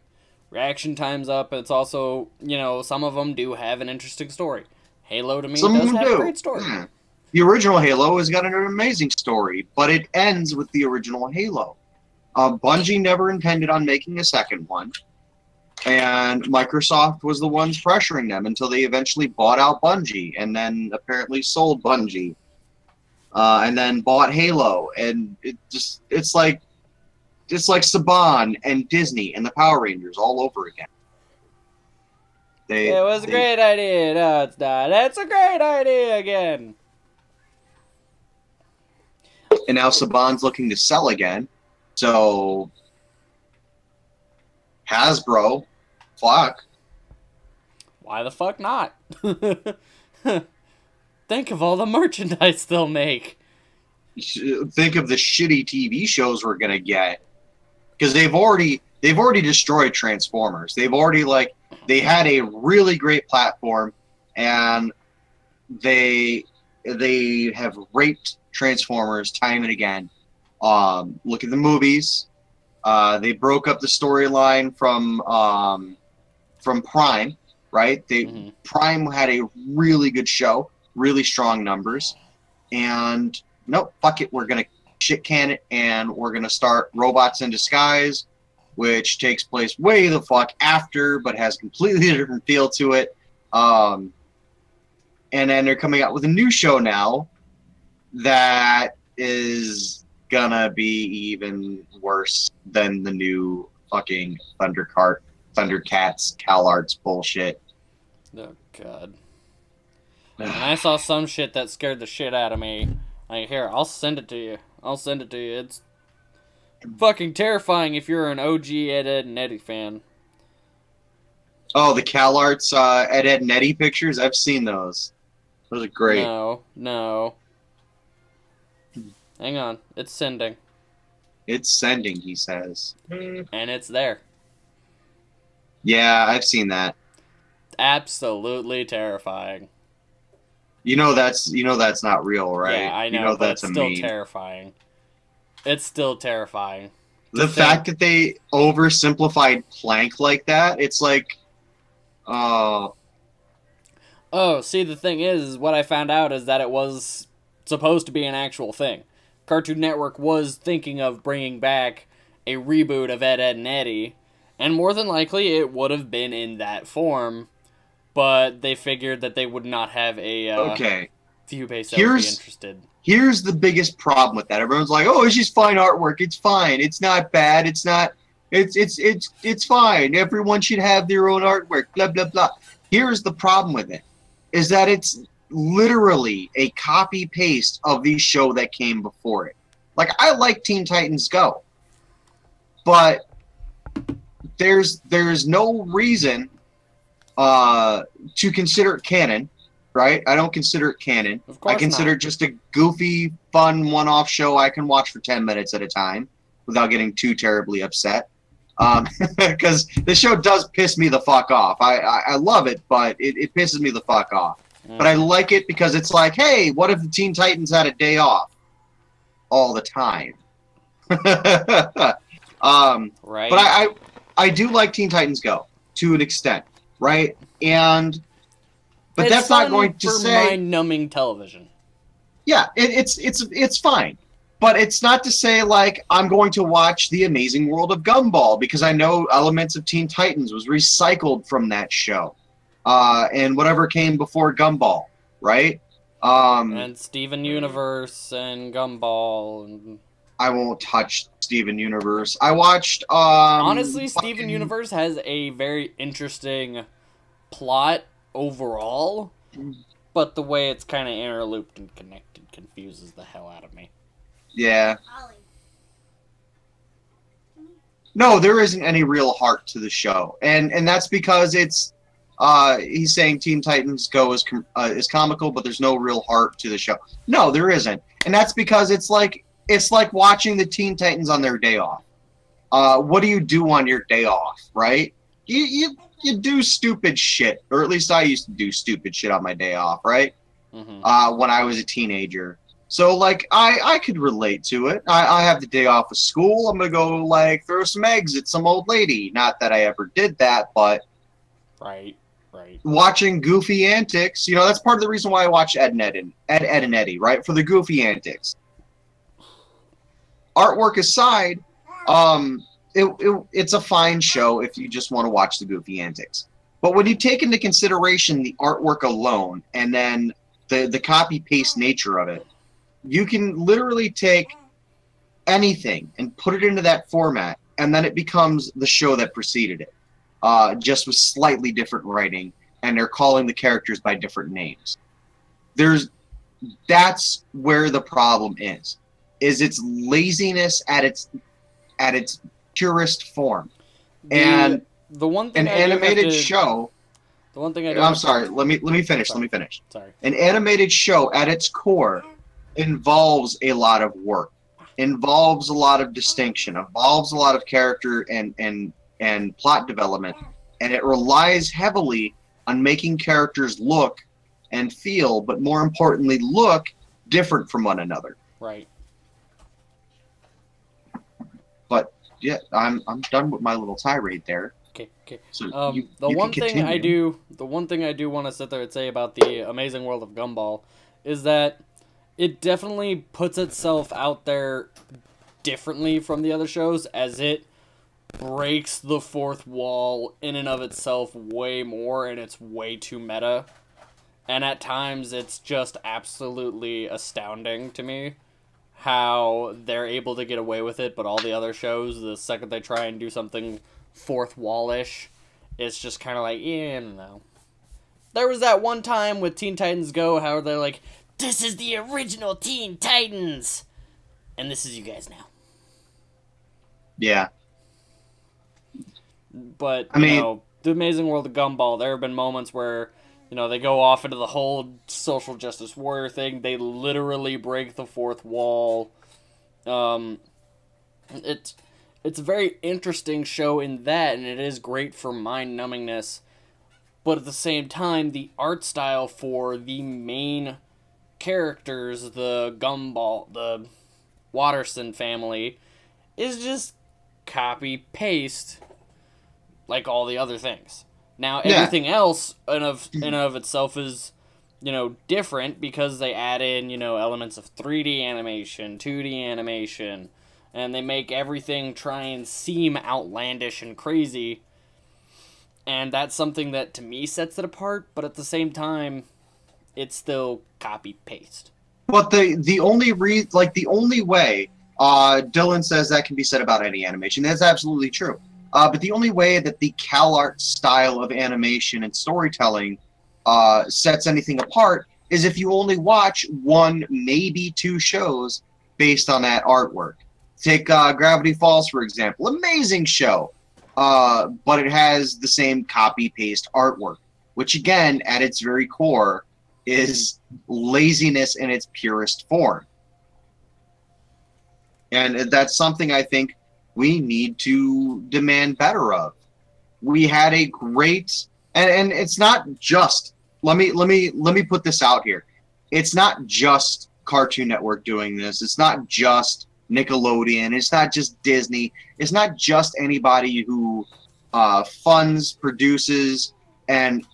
reaction times up. It's also, you know, some of them do have an interesting story. Halo to me does have a great story. Yeah. The original Halo has got an amazing story, but it ends with the original Halo. Bungie never intended on making a second one, and Microsoft was the ones pressuring them until they eventually bought out Bungie, and then apparently sold Bungie. And then bought Halo, and it's like Saban and Disney and the Power Rangers all over again. It was a great idea. No, it's not. It's a great idea again. and now Saban's looking to sell again. So Hasbro, fuck. Why the fuck not? Think of all the merchandise they'll make. Think of the shitty TV shows we're gonna get, because they've already destroyed Transformers. They had a really great platform, and they have raped Transformers time and again. Look at the movies. They broke up the storyline from Prime, right? Prime had a really good show, really strong numbers, and nope, fuck it, we're gonna shit can it, and we're gonna start Robots in Disguise, which takes place way the fuck after, but has completely different feel to it. And then they're coming out with a new show now that is gonna be even worse than the new fucking Thundercats, CalArts bullshit. Oh god. And I saw some shit that scared the shit out of me. Like, here, I'll send it to you. It's fucking terrifying if you're an OG Ed and Eddie fan. Oh, the CalArts Ed and Eddie pictures? I've seen those. Those are great. No. Hang on. It's sending. It's sending, he says. And it's there. Yeah, I've seen that. Absolutely terrifying. You know that's not real, right? Yeah, I know, You know but that's it's a still meme. terrifying. It's still terrifying. The fact that they oversimplified Plank like that, it's like, Oh, see, the thing is, what I found out is that it was supposed to be an actual thing. Cartoon Network was thinking of bringing back a reboot of Ed, Edd and Eddy, and more than likely it would have been in that form, but they figured that they would not have a view base that would be interested. Here's the biggest problem with that. Everyone's like, "Oh, it's just fine artwork. It's fine. It's not bad. It's fine. Everyone should have their own artwork." Blah blah blah. Here's the problem with it, is that it's literally a copy paste of the show that came before it. Like, I like Teen Titans Go, but there's no reason to consider it canon, right? I don't consider it canon. Of course I consider it just a goofy, fun, one-off show I can watch for 10 minutes at a time without getting too terribly upset. Because the show does piss me the fuck off. I love it, but it pisses me the fuck off. But I like it because it's like, hey, what if the Teen Titans had a day off all the time? Right. But I do like Teen Titans Go to an extent, right? But it's that's not going to say mind-numbing television. Yeah, it's fine. But it's not to say, like, I'm going to watch The Amazing World of Gumball because I know elements of Teen Titans was recycled from that show. And whatever came before Gumball, right? And Steven Universe and Gumball. And... I won't touch Steven Universe. I watched... honestly, Steven Universe has a very interesting plot overall, but the way it's kind of interlooped and connected confuses the hell out of me. Yeah. No, there isn't any real heart to the show, and that's because it's he's saying Teen Titans Go is comical, but there's no real heart to the show. No, there isn't, and that's because it's like watching the Teen Titans on their day off. What do you do on your day off, right? You do stupid shit, or at least I used to do stupid shit on my day off, right? Mm-hmm. When I was a teenager. So, like, I could relate to it. I have the day off of school. I'm going to go, like, throw some eggs at some old lady. Not that I ever did that, but... Right. Watching goofy antics, that's part of the reason why I watch Ed and Eddie, right? For the goofy antics. Artwork aside, it's a fine show if you just want to watch the goofy antics. But when you take into consideration the artwork alone, and then the copy-paste nature of it, you can literally take anything and put it into that format, and then it becomes the show that preceded it, just with slightly different writing, and they're calling the characters by different names. That's where the problem is. is its laziness at its purest form. The, And the one an thing I do have animated to, show. the one thing I do I'm have sorry. to, Let me finish. Sorry. Let me finish. sorry. An animated show at its core involves a lot of work, involves a lot of distinction, involves a lot of character and plot development, and it relies heavily on making characters look and feel, but more importantly, look different from one another. Right. But yeah, I'm done with my little tirade there. Okay. Okay. So The you one can thing I continue. do want to sit there and say about the Amazing World of Gumball is that it definitely puts itself out there differently from the other shows, as it breaks the fourth wall in and of itself way more, and it's way too meta. And at times, it's just absolutely astounding to me how they're able to get away with it, but all the other shows, the second they try and do something fourth wall-ish, it's just kind of like, yeah, no. There was that one time with Teen Titans Go, how they're like, this is the original Teen Titans! And this is you guys now. Yeah. But, I mean, you know, The Amazing World of Gumball, there have been moments where, you know, they go off into the whole social justice warrior thing. They literally break the fourth wall. It's a very interesting show in that, and it is great for mind-numbingness. But at the same time, the art style for the main characters, the Gumball, the Watterson family, is just copy-paste like all the other things. Now, everything else in of itself is, you know, different because they add in, you know, elements of 3D animation, 2D animation, and they make everything try and seem outlandish and crazy. And that's something that, to me, sets it apart, but at the same time, it's still copy-paste. But the only way Dylan says that can be said about any animation. That's absolutely true. But the only way that the CalArt style of animation and storytelling sets anything apart is if you only watch one, maybe two shows based on that artwork. Take Gravity Falls, for example. Amazing show. But it has the same copy-paste artwork, which, again, at its very core, is laziness in its purest form. And that's something I think we need to demand better of. We had a great, and it's not just, let me put this out here. It's not just Cartoon Network doing this. It's not just Nickelodeon. It's not just Disney. It's not just anybody who funds, produces, and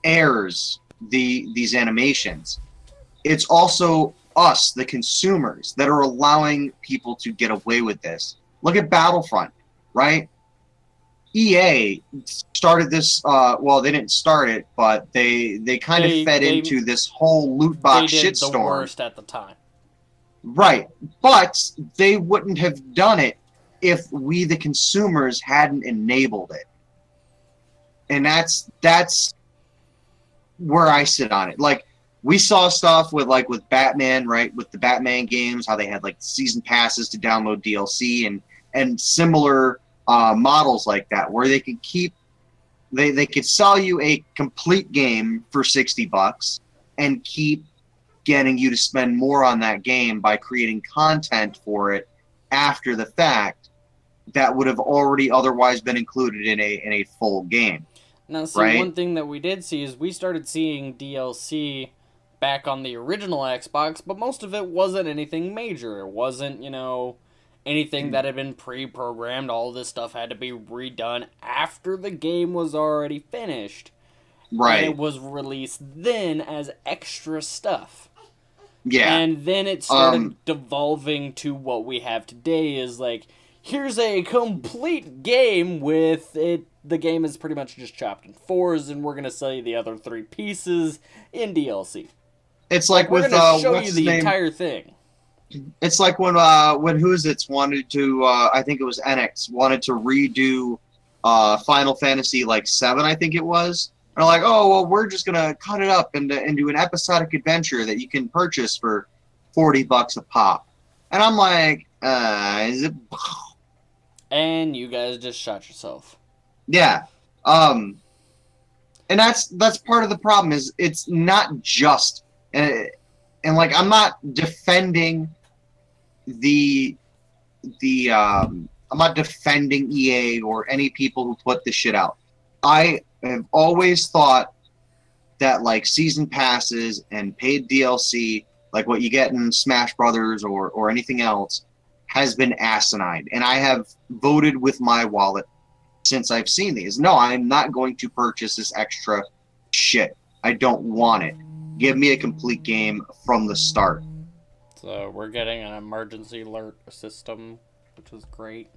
airs these animations. It's also us, the consumers, that are allowing people to get away with this. Look at Battlefront, right? EA started this, well, they didn't start it, but they kind of fed into this whole loot box shitstorm. They did the worst at the time. Right, but they wouldn't have done it if we, the consumers, hadn't enabled it. And that's where I sit on it. Like, we saw stuff with Batman, right? With the Batman games, how they had like season passes to download DLC and similar models like that, where they could they could sell you a complete game for $60 and keep getting you to spend more on that game by creating content for it after the fact that would have already otherwise been included in a full game. Now, see, right? One thing that we did see is we started seeing DLC back on the original Xbox, but most of it wasn't anything major. It wasn't, you know, anything that had been pre-programmed. All this stuff had to be redone after the game was already finished. Right. And it was released then as extra stuff. Yeah. And then it started devolving to what we have today is like, here's a complete game with it. The game is pretty much just chopped in fours, and we're going to sell you the other 3 pieces in DLC. It's like we're with going to show you the entire thing. It's like when Who's It's wanted to, I think it was Enix, wanted to redo Final Fantasy like 7, I think it was. They're like, oh, well, we're just going to cut it up into an episodic adventure that you can purchase for $40 a pop. And I'm like, is it? And you guys just shot yourself. Yeah. And that's part of the problem is it's not just, and like, I'm not defending I'm not defending EA or any people who put this shit out. I have always thought that like season passes and paid DLC, like what you get in Smash Brothers or anything else, has been asinine. And I have voted with my wallet since I've seen these. No, I'm not going to purchase this extra shit. I don't want it. Give me a complete game from the start. So we're getting an emergency alert system, which is great.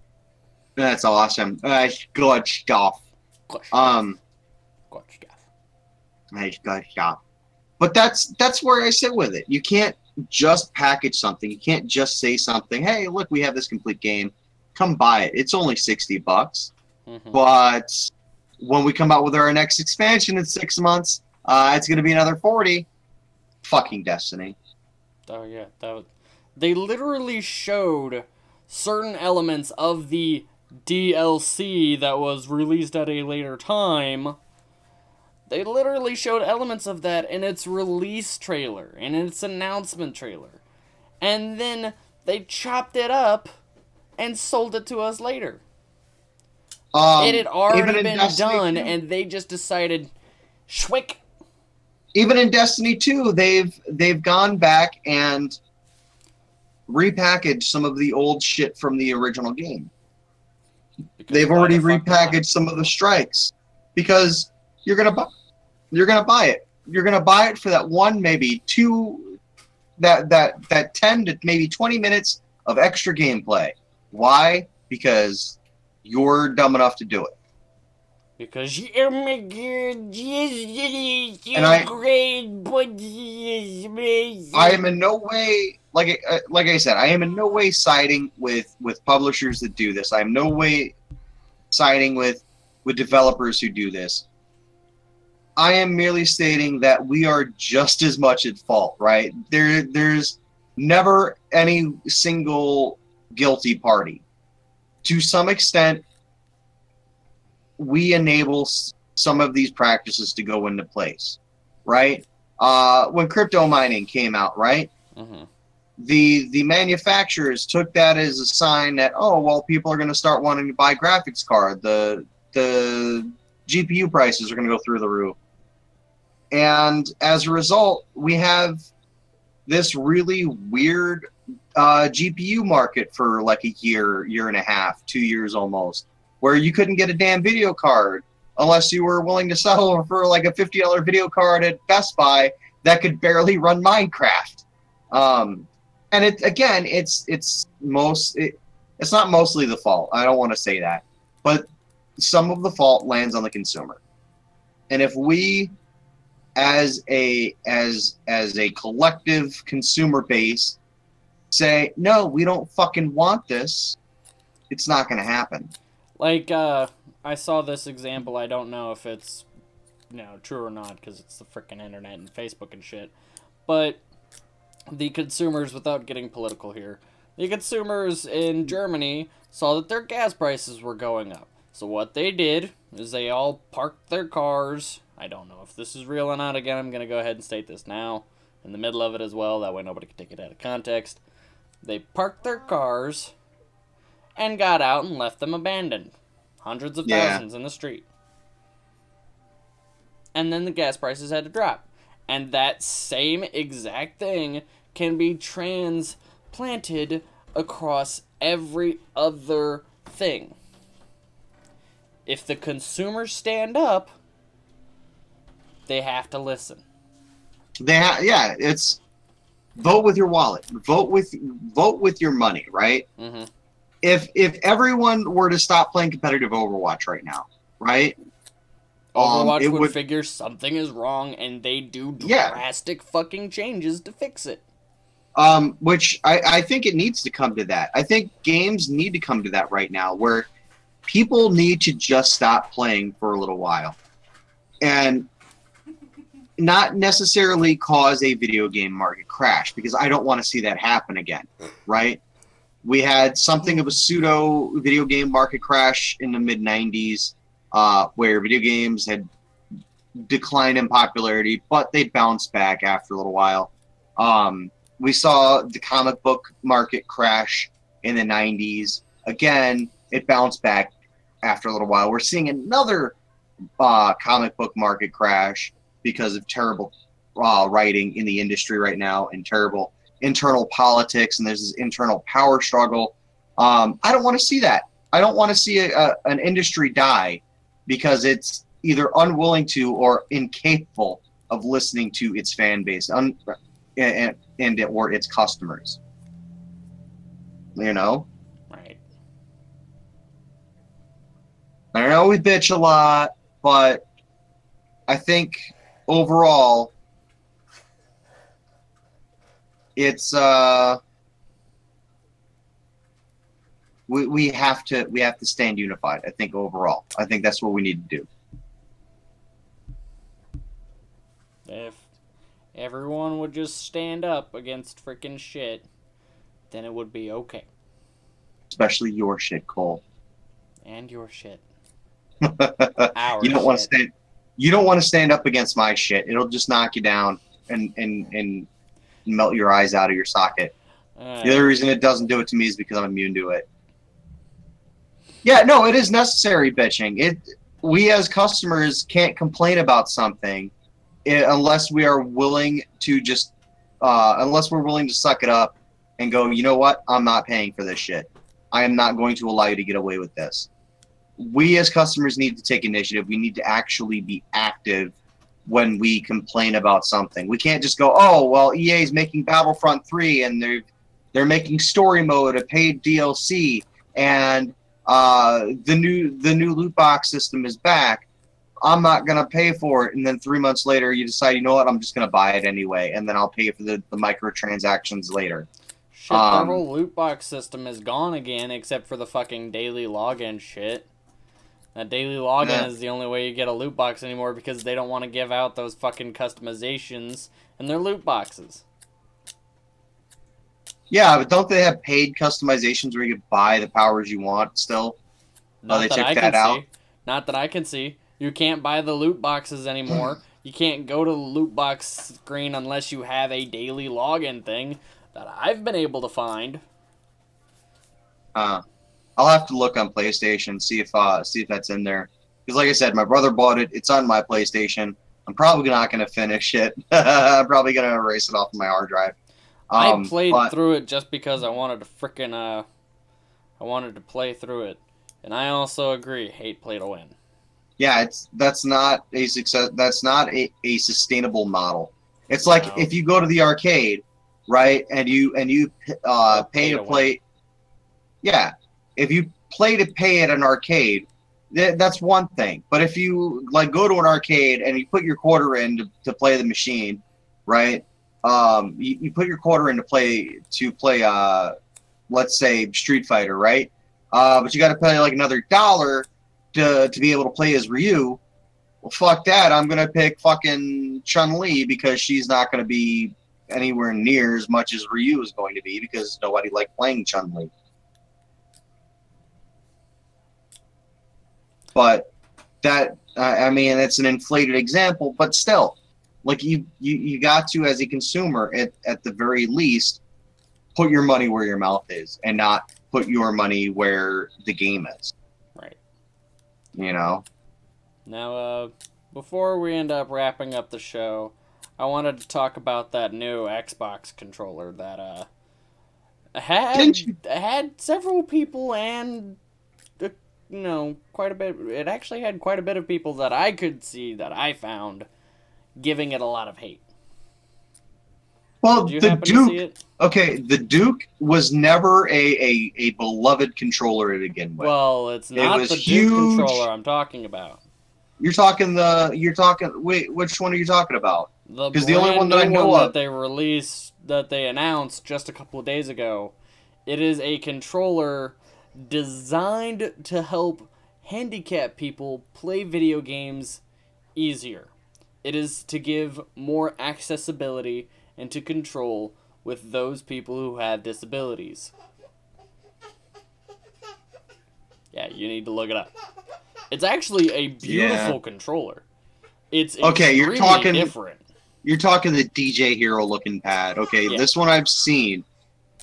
That's awesome. Good stuff. Good stuff. Nice, good stuff. But that's where I sit with it. You can't just package something. You can't just say something. Hey, look, we have this complete game. Come buy it. It's only $60. Mm-hmm. But when we come out with our next expansion in 6 months, it's going to be another 40. Fucking Destiny. Oh yeah, they literally showed certain elements of the DLC that was released at a later time. They literally showed elements of that in its release trailer, in its announcement trailer. And then they chopped it up and sold it to us later. It had already been done, and they just decided, schwick. Even in Destiny 2, they've gone back and repackaged some of the old shit from the original game. They've already repackaged some of the strikes because you're gonna buy it. You're gonna buy it for that one, maybe two, that 10 to maybe 20 minutes of extra gameplay. Why? Because you're dumb enough to do it. Because you're my good, great, but I am in no way, like I said, I am in no way siding with publishers that do this. I am no way siding with developers who do this. I am merely stating that we are just as much at fault, right? There's never any single guilty party. To some extent, we enable some of these practices to go into place, right? When crypto mining came out, right? Mm-hmm. The manufacturers took that as a sign that, oh, well, people are going to start wanting to buy graphics card. The GPU prices are going to go through the roof. And as a result, we have this really weird GPU market for like a year and a half, 2 years almost, where you couldn't get a damn video card unless you were willing to settle for like a $50 video card at Best Buy that could barely run Minecraft. And it's not mostly the fault. I don't want to say that, but some of the fault lands on the consumer. And if we, as a collective consumer base, say no, we don't fucking want this, it's not going to happen. Like, I saw this example. I don't know if it's, true or not, because it's the frickin' internet and Facebook and shit. But the consumers, without getting political here, the consumers in Germany saw that their gas prices were going up. So what they did is they all parked their cars. I don't know if this is real or not. Again, I'm going to go ahead and state this now, in the middle of it as well. That way nobody can take it out of context. They parked their cars and got out and left them abandoned. Hundreds of thousands in the street. And then the gas prices had to drop. And that same exact thing can be transplanted across every other thing. If the consumers stand up, they have to listen. It's vote with your wallet. Vote with your money, right? Mm-hmm. If everyone were to stop playing competitive Overwatch right now, right? Overwatch would figure something is wrong, and they do drastic fucking changes to fix it. Which I think it needs to come to that. I think games need to come to that right now, where people need to just stop playing for a little while. And not necessarily cause a video game market crash, because I don't want to see that happen again, right? We had something of a pseudo video game market crash in the mid 90s, where video games had declined in popularity, but they bounced back after a little while. We saw the comic book market crash in the 90s. Again, it bounced back after a little while. We're seeing another comic book market crash because of terrible writing in the industry right now and terrible internal politics, and there's this internal power struggle. I don't want to see that. I don't want to see an industry die because it's either unwilling to or incapable of listening to its fan base or its customers. You know? Right. I know we bitch a lot, but I think overall it's we have to stand unified. I think overall. I think that's what we need to do. If everyone would just stand up against freaking shit, then it would be okay. Especially your shit, Cole. And your shit. You don't want to stand. You don't want to stand up against my shit. It'll just knock you down and melt your eyes out of your socket. The other reason it doesn't do it to me is because I'm immune to it. Yeah, no, it is necessary bitching. We as customers can't complain about something unless we are willing to just unless we're willing to suck it up and go, you know what? I'm not paying for this shit. I am not going to allow you to get away with this. We as customers need to take initiative. We need to actually be active when we complain about something. We can't just go, oh, well, EA is making Battlefront 3 and they're making story mode, a paid DLC, and the new loot box system is back. I'm not gonna pay for it. And then 3 months later, you decide, you know what? I'm just gonna buy it anyway, and then I'll pay for the microtransactions later. Shit, the whole loot box system is gone again, except for the fucking daily login shit. That daily login is the only way you get a loot box anymore because they don't want to give out those fucking customizations in their loot boxes. Yeah, but don't they have paid customizations where you can buy the powers you want still? Not they that took I that can out? see. Not that I can see. You can't buy the loot boxes anymore. You can't go to the loot box screen unless you have a daily login thing that I've been able to find. I'll have to look on PlayStation, see if that's in there. Because like I said, my brother bought it. It's on my PlayStation. I'm probably not going to finish it. I'm probably going to erase it off of my hard drive. I played through it just because I wanted to frickin' I wanted to play through it. And I also agree, hate play to win. Yeah, that's not a success. That's not a sustainable model. It's like if you go to the arcade, right, and you pay to play. Yeah, if you play to pay at an arcade, that's one thing. But if you like go to an arcade and you put your quarter in to play the machine, right? You put your quarter in to play let's say Street Fighter, right? But you got to pay like another $1 to be able to play as Ryu. Well, fuck that. I'm gonna pick fucking Chun-Li because she's not gonna be anywhere near as much as Ryu is going to be because nobody liked playing Chun-Li. But that, I mean, it's an inflated example, but still, like you got to, as a consumer, at the very least, put your money where your mouth is and not put your money where the game is. Right. You know? Now, before we end up wrapping up the show, I wanted to talk about that new Xbox controller that had several people and quite a bit. It actually had quite a bit of people that I could see that I found giving it a lot of hate. Well, Did you the happen to see it? Okay, the Duke was never a beloved controller to begin with. Well, it's not the huge. Duke controller I'm talking about. Wait, which one are you talking about? Because the only one that I know that of they announced just a couple of days ago, it is a controller designed to help handicapped people play video games easier. It is to give more accessibility and to control with those people who have disabilities. Yeah, you need to look it up. It's actually a beautiful controller. It's okay. extremely different. You're talking the DJ Hero looking pad. Okay, Yeah. this one I've seen.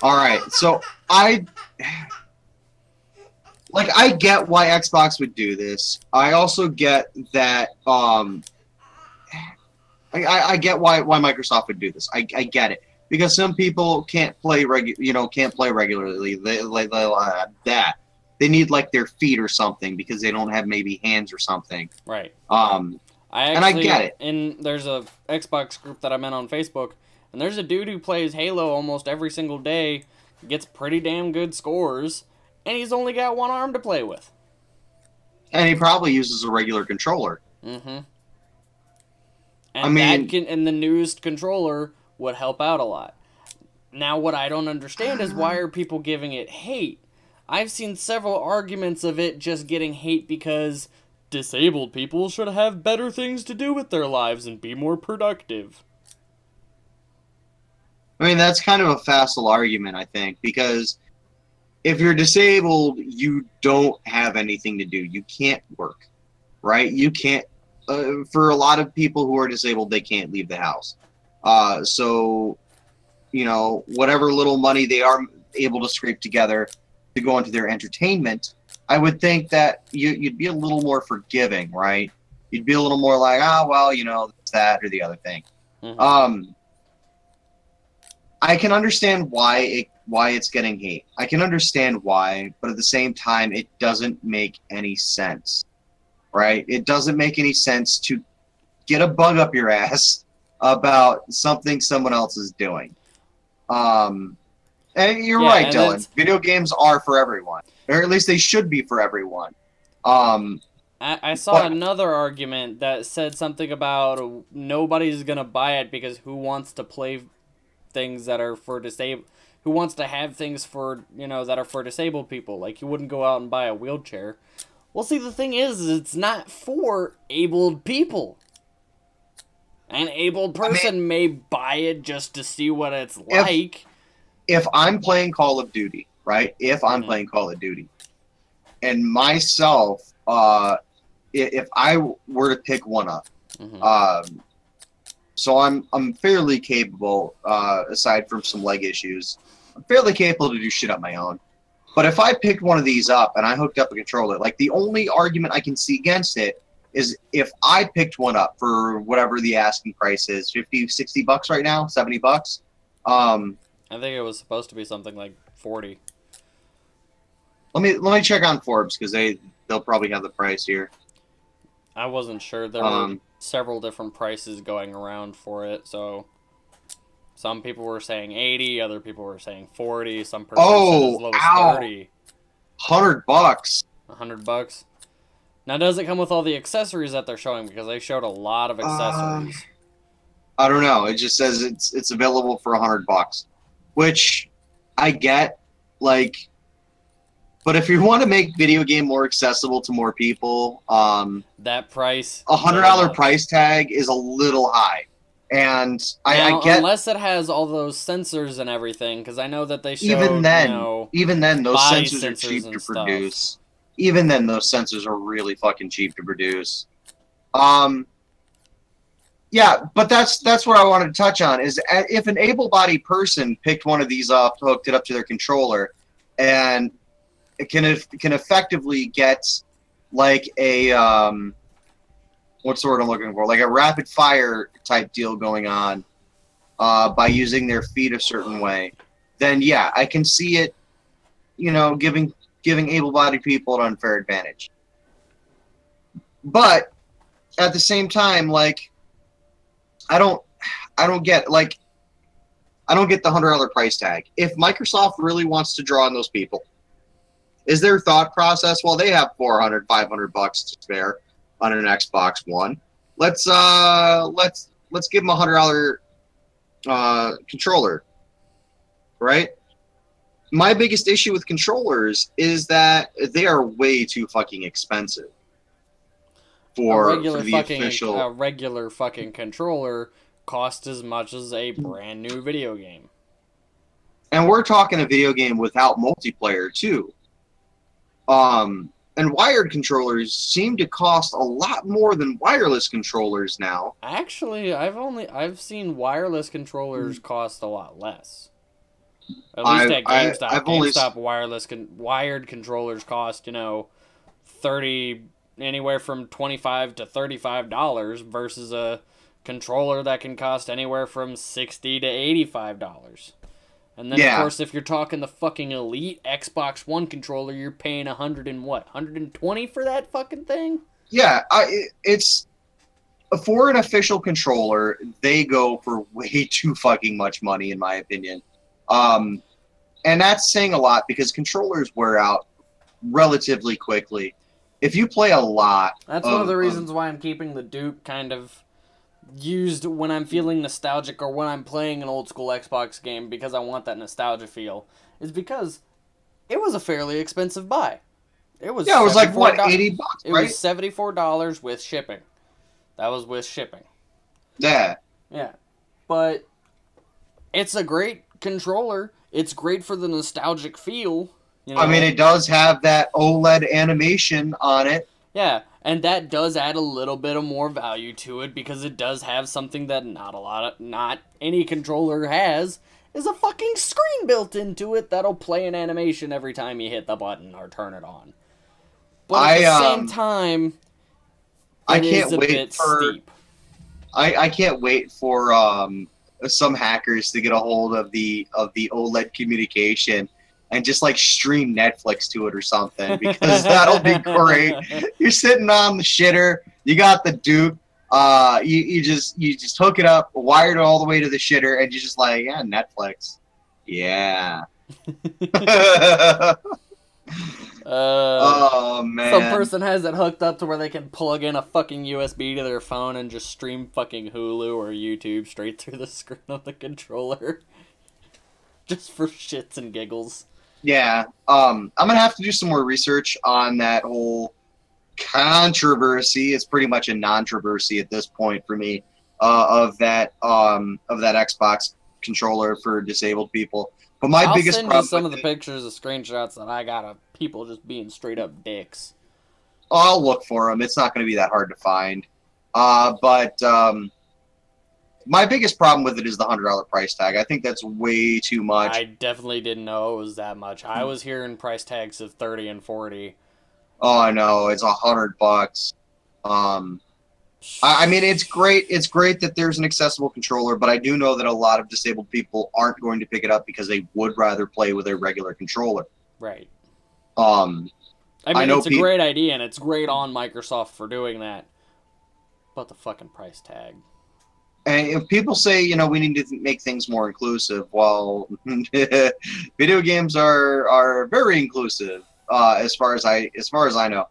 All right, so I get why Xbox would do this. I also get that. I get why Microsoft would do this. I get it because some people can't play regularly. They need like their feet or something because they don't have maybe hands or something. Right. And I get it. And there's a Xbox group that I'm in on Facebook, and there's a dude who plays Halo almost every single day, gets pretty damn good scores, and he's only got one arm to play with. And he probably uses a regular controller. Mm-hmm. And and the newest controller would help out a lot. Now, what I don't understand is why are people giving it hate? I've seen several arguments of it just getting hate because disabled people should have better things to do with their lives and be more productive. I mean, that's kind of a facile argument, I think, because if you're disabled, you don't have anything to do. You can't work, right? You can't. For a lot of people who are disabled, they can't leave the house. So, whatever little money they are able to scrape together to go into their entertainment, I would think that you'd be a little more forgiving, right? You'd be a little more like, it's that or the other thing. Mm-hmm. I can understand why it's getting hate. I can understand why, but at the same time, it doesn't make any sense, right? It doesn't make any sense to get a bug up your ass about something someone else is doing. And you're right, Dylan. Video games are for everyone. Or at least they should be for everyone. I saw another argument that said something about nobody's going to buy it because who wants to play things that are for disabled... Who wants to have things for, that are for disabled people? Like, you wouldn't go out and buy a wheelchair. Well, see, the thing is it's not for abled people. An abled person may buy it just to see what it's like. If I'm playing Call of Duty, right? If I'm playing Call of Duty, and myself, if I were to pick one up, so I'm fairly capable, aside from some leg issues, I'm fairly capable to do shit on my own. But if I picked one of these up and I hooked up a controller, like the only argument I can see against it is if I picked one up for whatever the asking price is, 50, 60 bucks right now, 70 bucks. I think it was supposed to be something like 40. Let me check on Forbes because they'll probably have the price here. I wasn't sure. There were several different prices going around for it, so some people were saying 80, other people were saying 40, some person said as low as 30. $100. $100. Now, does it come with all the accessories that they're showing? Because they showed a lot of accessories. I don't know. It just says it's available for $100, which I get, like. But if you want to make video game more accessible to more people, that price, $100 price tag is a little high, and now, I get unless it has all those sensors and everything, because I know that they showed even then those sensors are cheap to stuff. produce. Even then, those sensors are really fucking cheap to produce. Yeah, but that's what I wanted to touch on is if an able-bodied person picked one of these up, hooked it up to their controller, and it can effectively get like a what's the word I'm looking for? Like a rapid fire type deal going on by using their feet a certain way, then yeah, I can see it, giving able-bodied people an unfair advantage. But at the same time, like, I don't get the $100 price tag. If Microsoft really wants to draw on those people, is their thought process, well, they have $400, $500 to spare on an Xbox One. Let's give them a $100 controller, right? My biggest issue with controllers is that they are way too fucking expensive. for regular the fucking official. a regular fucking controller costs as much as a brand new video game. And we're talking a video game without multiplayer too. And wired controllers seem to cost a lot more than wireless controllers now. Actually, I've seen wireless controllers cost a lot less. At least at GameStop. GameStop wired controllers cost, 30 anywhere from $25 to $35 versus a controller that can cost anywhere from $60 to $85. And then, of course, if you're talking the fucking elite Xbox One controller, you're paying $120 for that fucking thing? Yeah, it's for an official controller, they go for way too fucking much money, in my opinion. And that's saying a lot because controllers wear out relatively quickly. If you play a lot, that's one of the reasons why I'm keeping the Duke kind of used when I'm feeling nostalgic or when I'm playing an old school Xbox game because I want that nostalgia feel, is because it was a fairly expensive buy. It was like what, $80, right? It was $74 with shipping. That was with shipping. Yeah. Yeah. But it's a great controller. It's great for the nostalgic feel. I mean, it does have that OLED animation on it. Yeah, and that does add a little bit of more value to it because it does have something that not any controller has, is a fucking screen built into it that'll play an animation every time you hit the button or turn it on. But at the same time, I can't wait for steep. I can't wait for some hackers to get a hold of the OLED communication and just like stream Netflix to it or something, because that'll be great. You're sitting on the shitter, you got the Duke, you just hook it up, wire it all the way to the shitter, and you're just like, yeah, Netflix. Yeah. Oh man. Some person has it hooked up to where they can plug in a fucking USB to their phone and just stream fucking Hulu or YouTube straight through the screen of the controller. Just for shits and giggles. Yeah, I'm gonna have to do some more research on that whole controversy. It's pretty much a non-controversy at this point for me, of that Xbox controller for disabled people. But my biggest problem. I'll send you some of the pictures, the screenshots that I got of people just being straight up dicks. I'll look for them. It's not going to be that hard to find. But my biggest problem with it is the $100 price tag. I think that's way too much. I definitely didn't know it was that much. I was hearing price tags of 30 and 40. Oh, I know. It's $100. I mean, it's great. It's great that there's an accessible controller, but I do know that a lot of disabled people aren't going to pick it up because they would rather play with a regular controller. Right. I mean, it's a great idea, and it's great on Microsoft for doing that. But the fucking price tag. And if people say, we need to make things more inclusive, well, video games are very inclusive, as far as I know.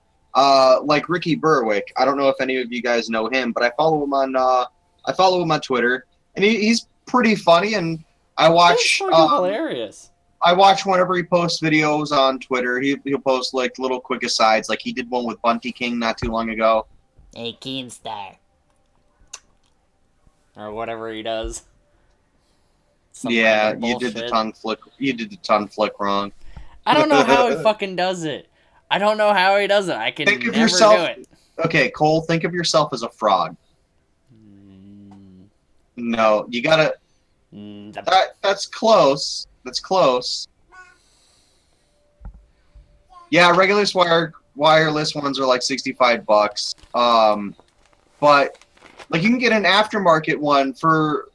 Like Ricky Berwick, I don't know if any of you guys know him, but I follow him on Twitter, and he's pretty funny, and I watch. He's hilarious. I watch whenever he posts videos on Twitter. He'll post like little quick asides, like he did one with Bunty King not too long ago. Hey, Keemstar. Or whatever he does. Yeah, you did the tongue flick. You did the tongue flick wrong. I don't know how he fucking does it. I don't know how he does it. I can think of never yourself, do it. Okay, Cole, think of yourself as a frog. No, you gotta. That's close. That's close. Yeah, wireless ones are like $65. But like you can get an aftermarket one for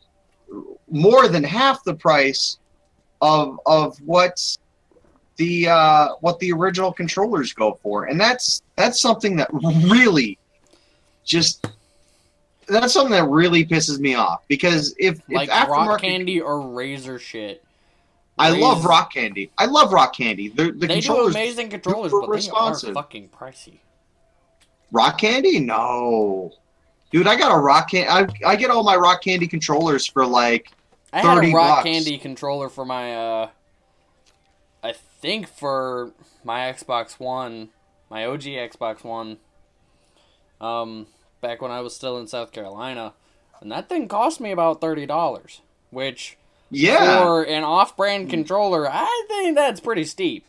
more than half the price of what the original controllers go for, and that's something that really pisses me off, because if aftermarket, Rock Candy or Razor shit. I love Rock Candy. I love Rock Candy. They do amazing controllers, but responsive. They are fucking pricey. Rock Candy? No. Dude, I got a Rock Candy. I get all my Rock Candy controllers for like $30. I had a Rock Candy controller for my, I think for my Xbox One, my OG Xbox One. back when I was still in South Carolina, and that thing cost me about $30, which for an off-brand controller, I think that's pretty steep.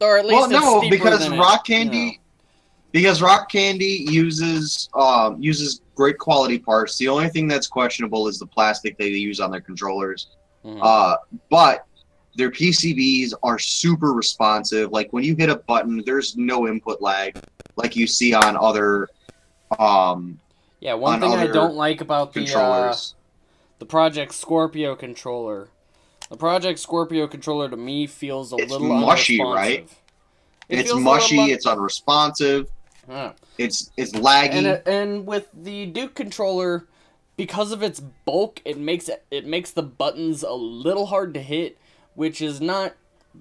Or at least it's steeper because than Rock Candy, because Rock Candy uses great quality parts. The only thing that's questionable is the plastic they use on their controllers. But their PCBs are super responsive. Like when you hit a button, there's no input lag like you see on other one thing I don't like about the Project Scorpio controller. The Project Scorpio controller to me feels a little mushy, unresponsive. right? It's mushy, it's unresponsive. It's laggy. And with the Duke controller, because of its bulk, it makes the buttons a little hard to hit, which is not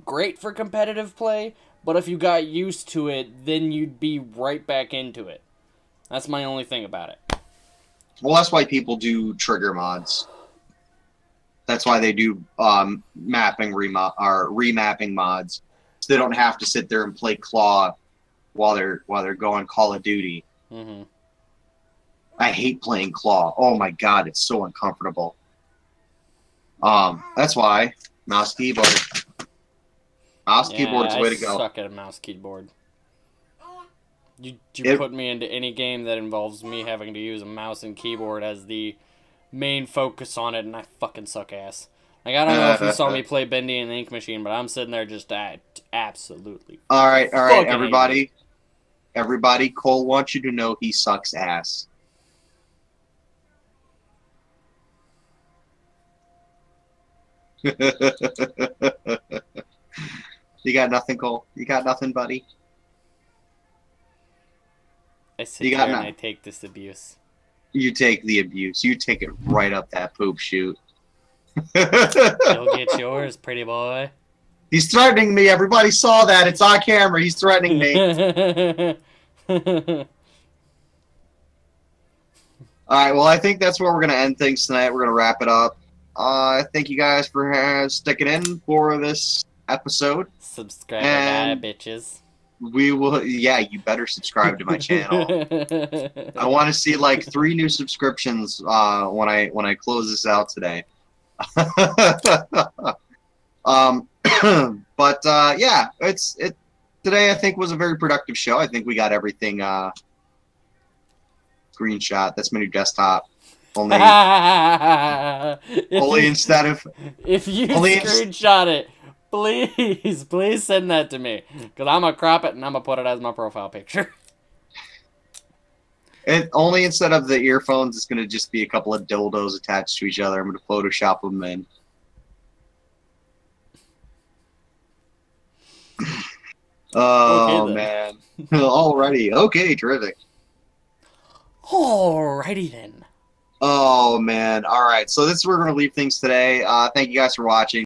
great for competitive play, but if you got used to it, then you'd be right back into it. That's my only thing about it. Well, that's why people do trigger mods. That's why they do remapping mods. So they don't have to sit there and play Claw while they're going Call of Duty. I hate playing Claw. Oh my god, it's so uncomfortable. That's why mouse keyboard. Keyboard is the way to go. I suck at a mouse keyboard. You put me into any game that involves me having to use a mouse and keyboard as the main focus on it, and I fucking suck ass. Like, I don't know if you saw me play Bendy and the Ink Machine, but I'm sitting there just absolutely. All right, everybody. Everybody, Cole wants you to know he sucks ass. You got nothing, Cole? You got nothing, buddy? I sit there and I take this abuse. You take the abuse. You take it right up that poop chute. You'll get yours, pretty boy. He's threatening me. Everybody saw that. It's on camera. He's threatening me. Alright, well, I think that's where we're going to end things tonight. We're going to wrap it up. Thank you guys for sticking in for this episode. Subscribe to that, bitches. We will, yeah, you better subscribe to my channel. I want to see like 3 new subscriptions when I close this out today. But yeah, today I think was a very productive show. I think we got everything screenshot. That's my new desktop. Only instead of if you screenshot it, please send that to me, because I'm gonna crop it and I'm gonna put it as my profile picture. Only instead of the earphones, it's gonna just be a couple of dildos attached to each other. I'm gonna Photoshop them in. Oh okay, man! Alrighty, okay, terrific. Alrighty then. Oh man! All right, so this is where we're gonna leave things today. Thank you guys for watching.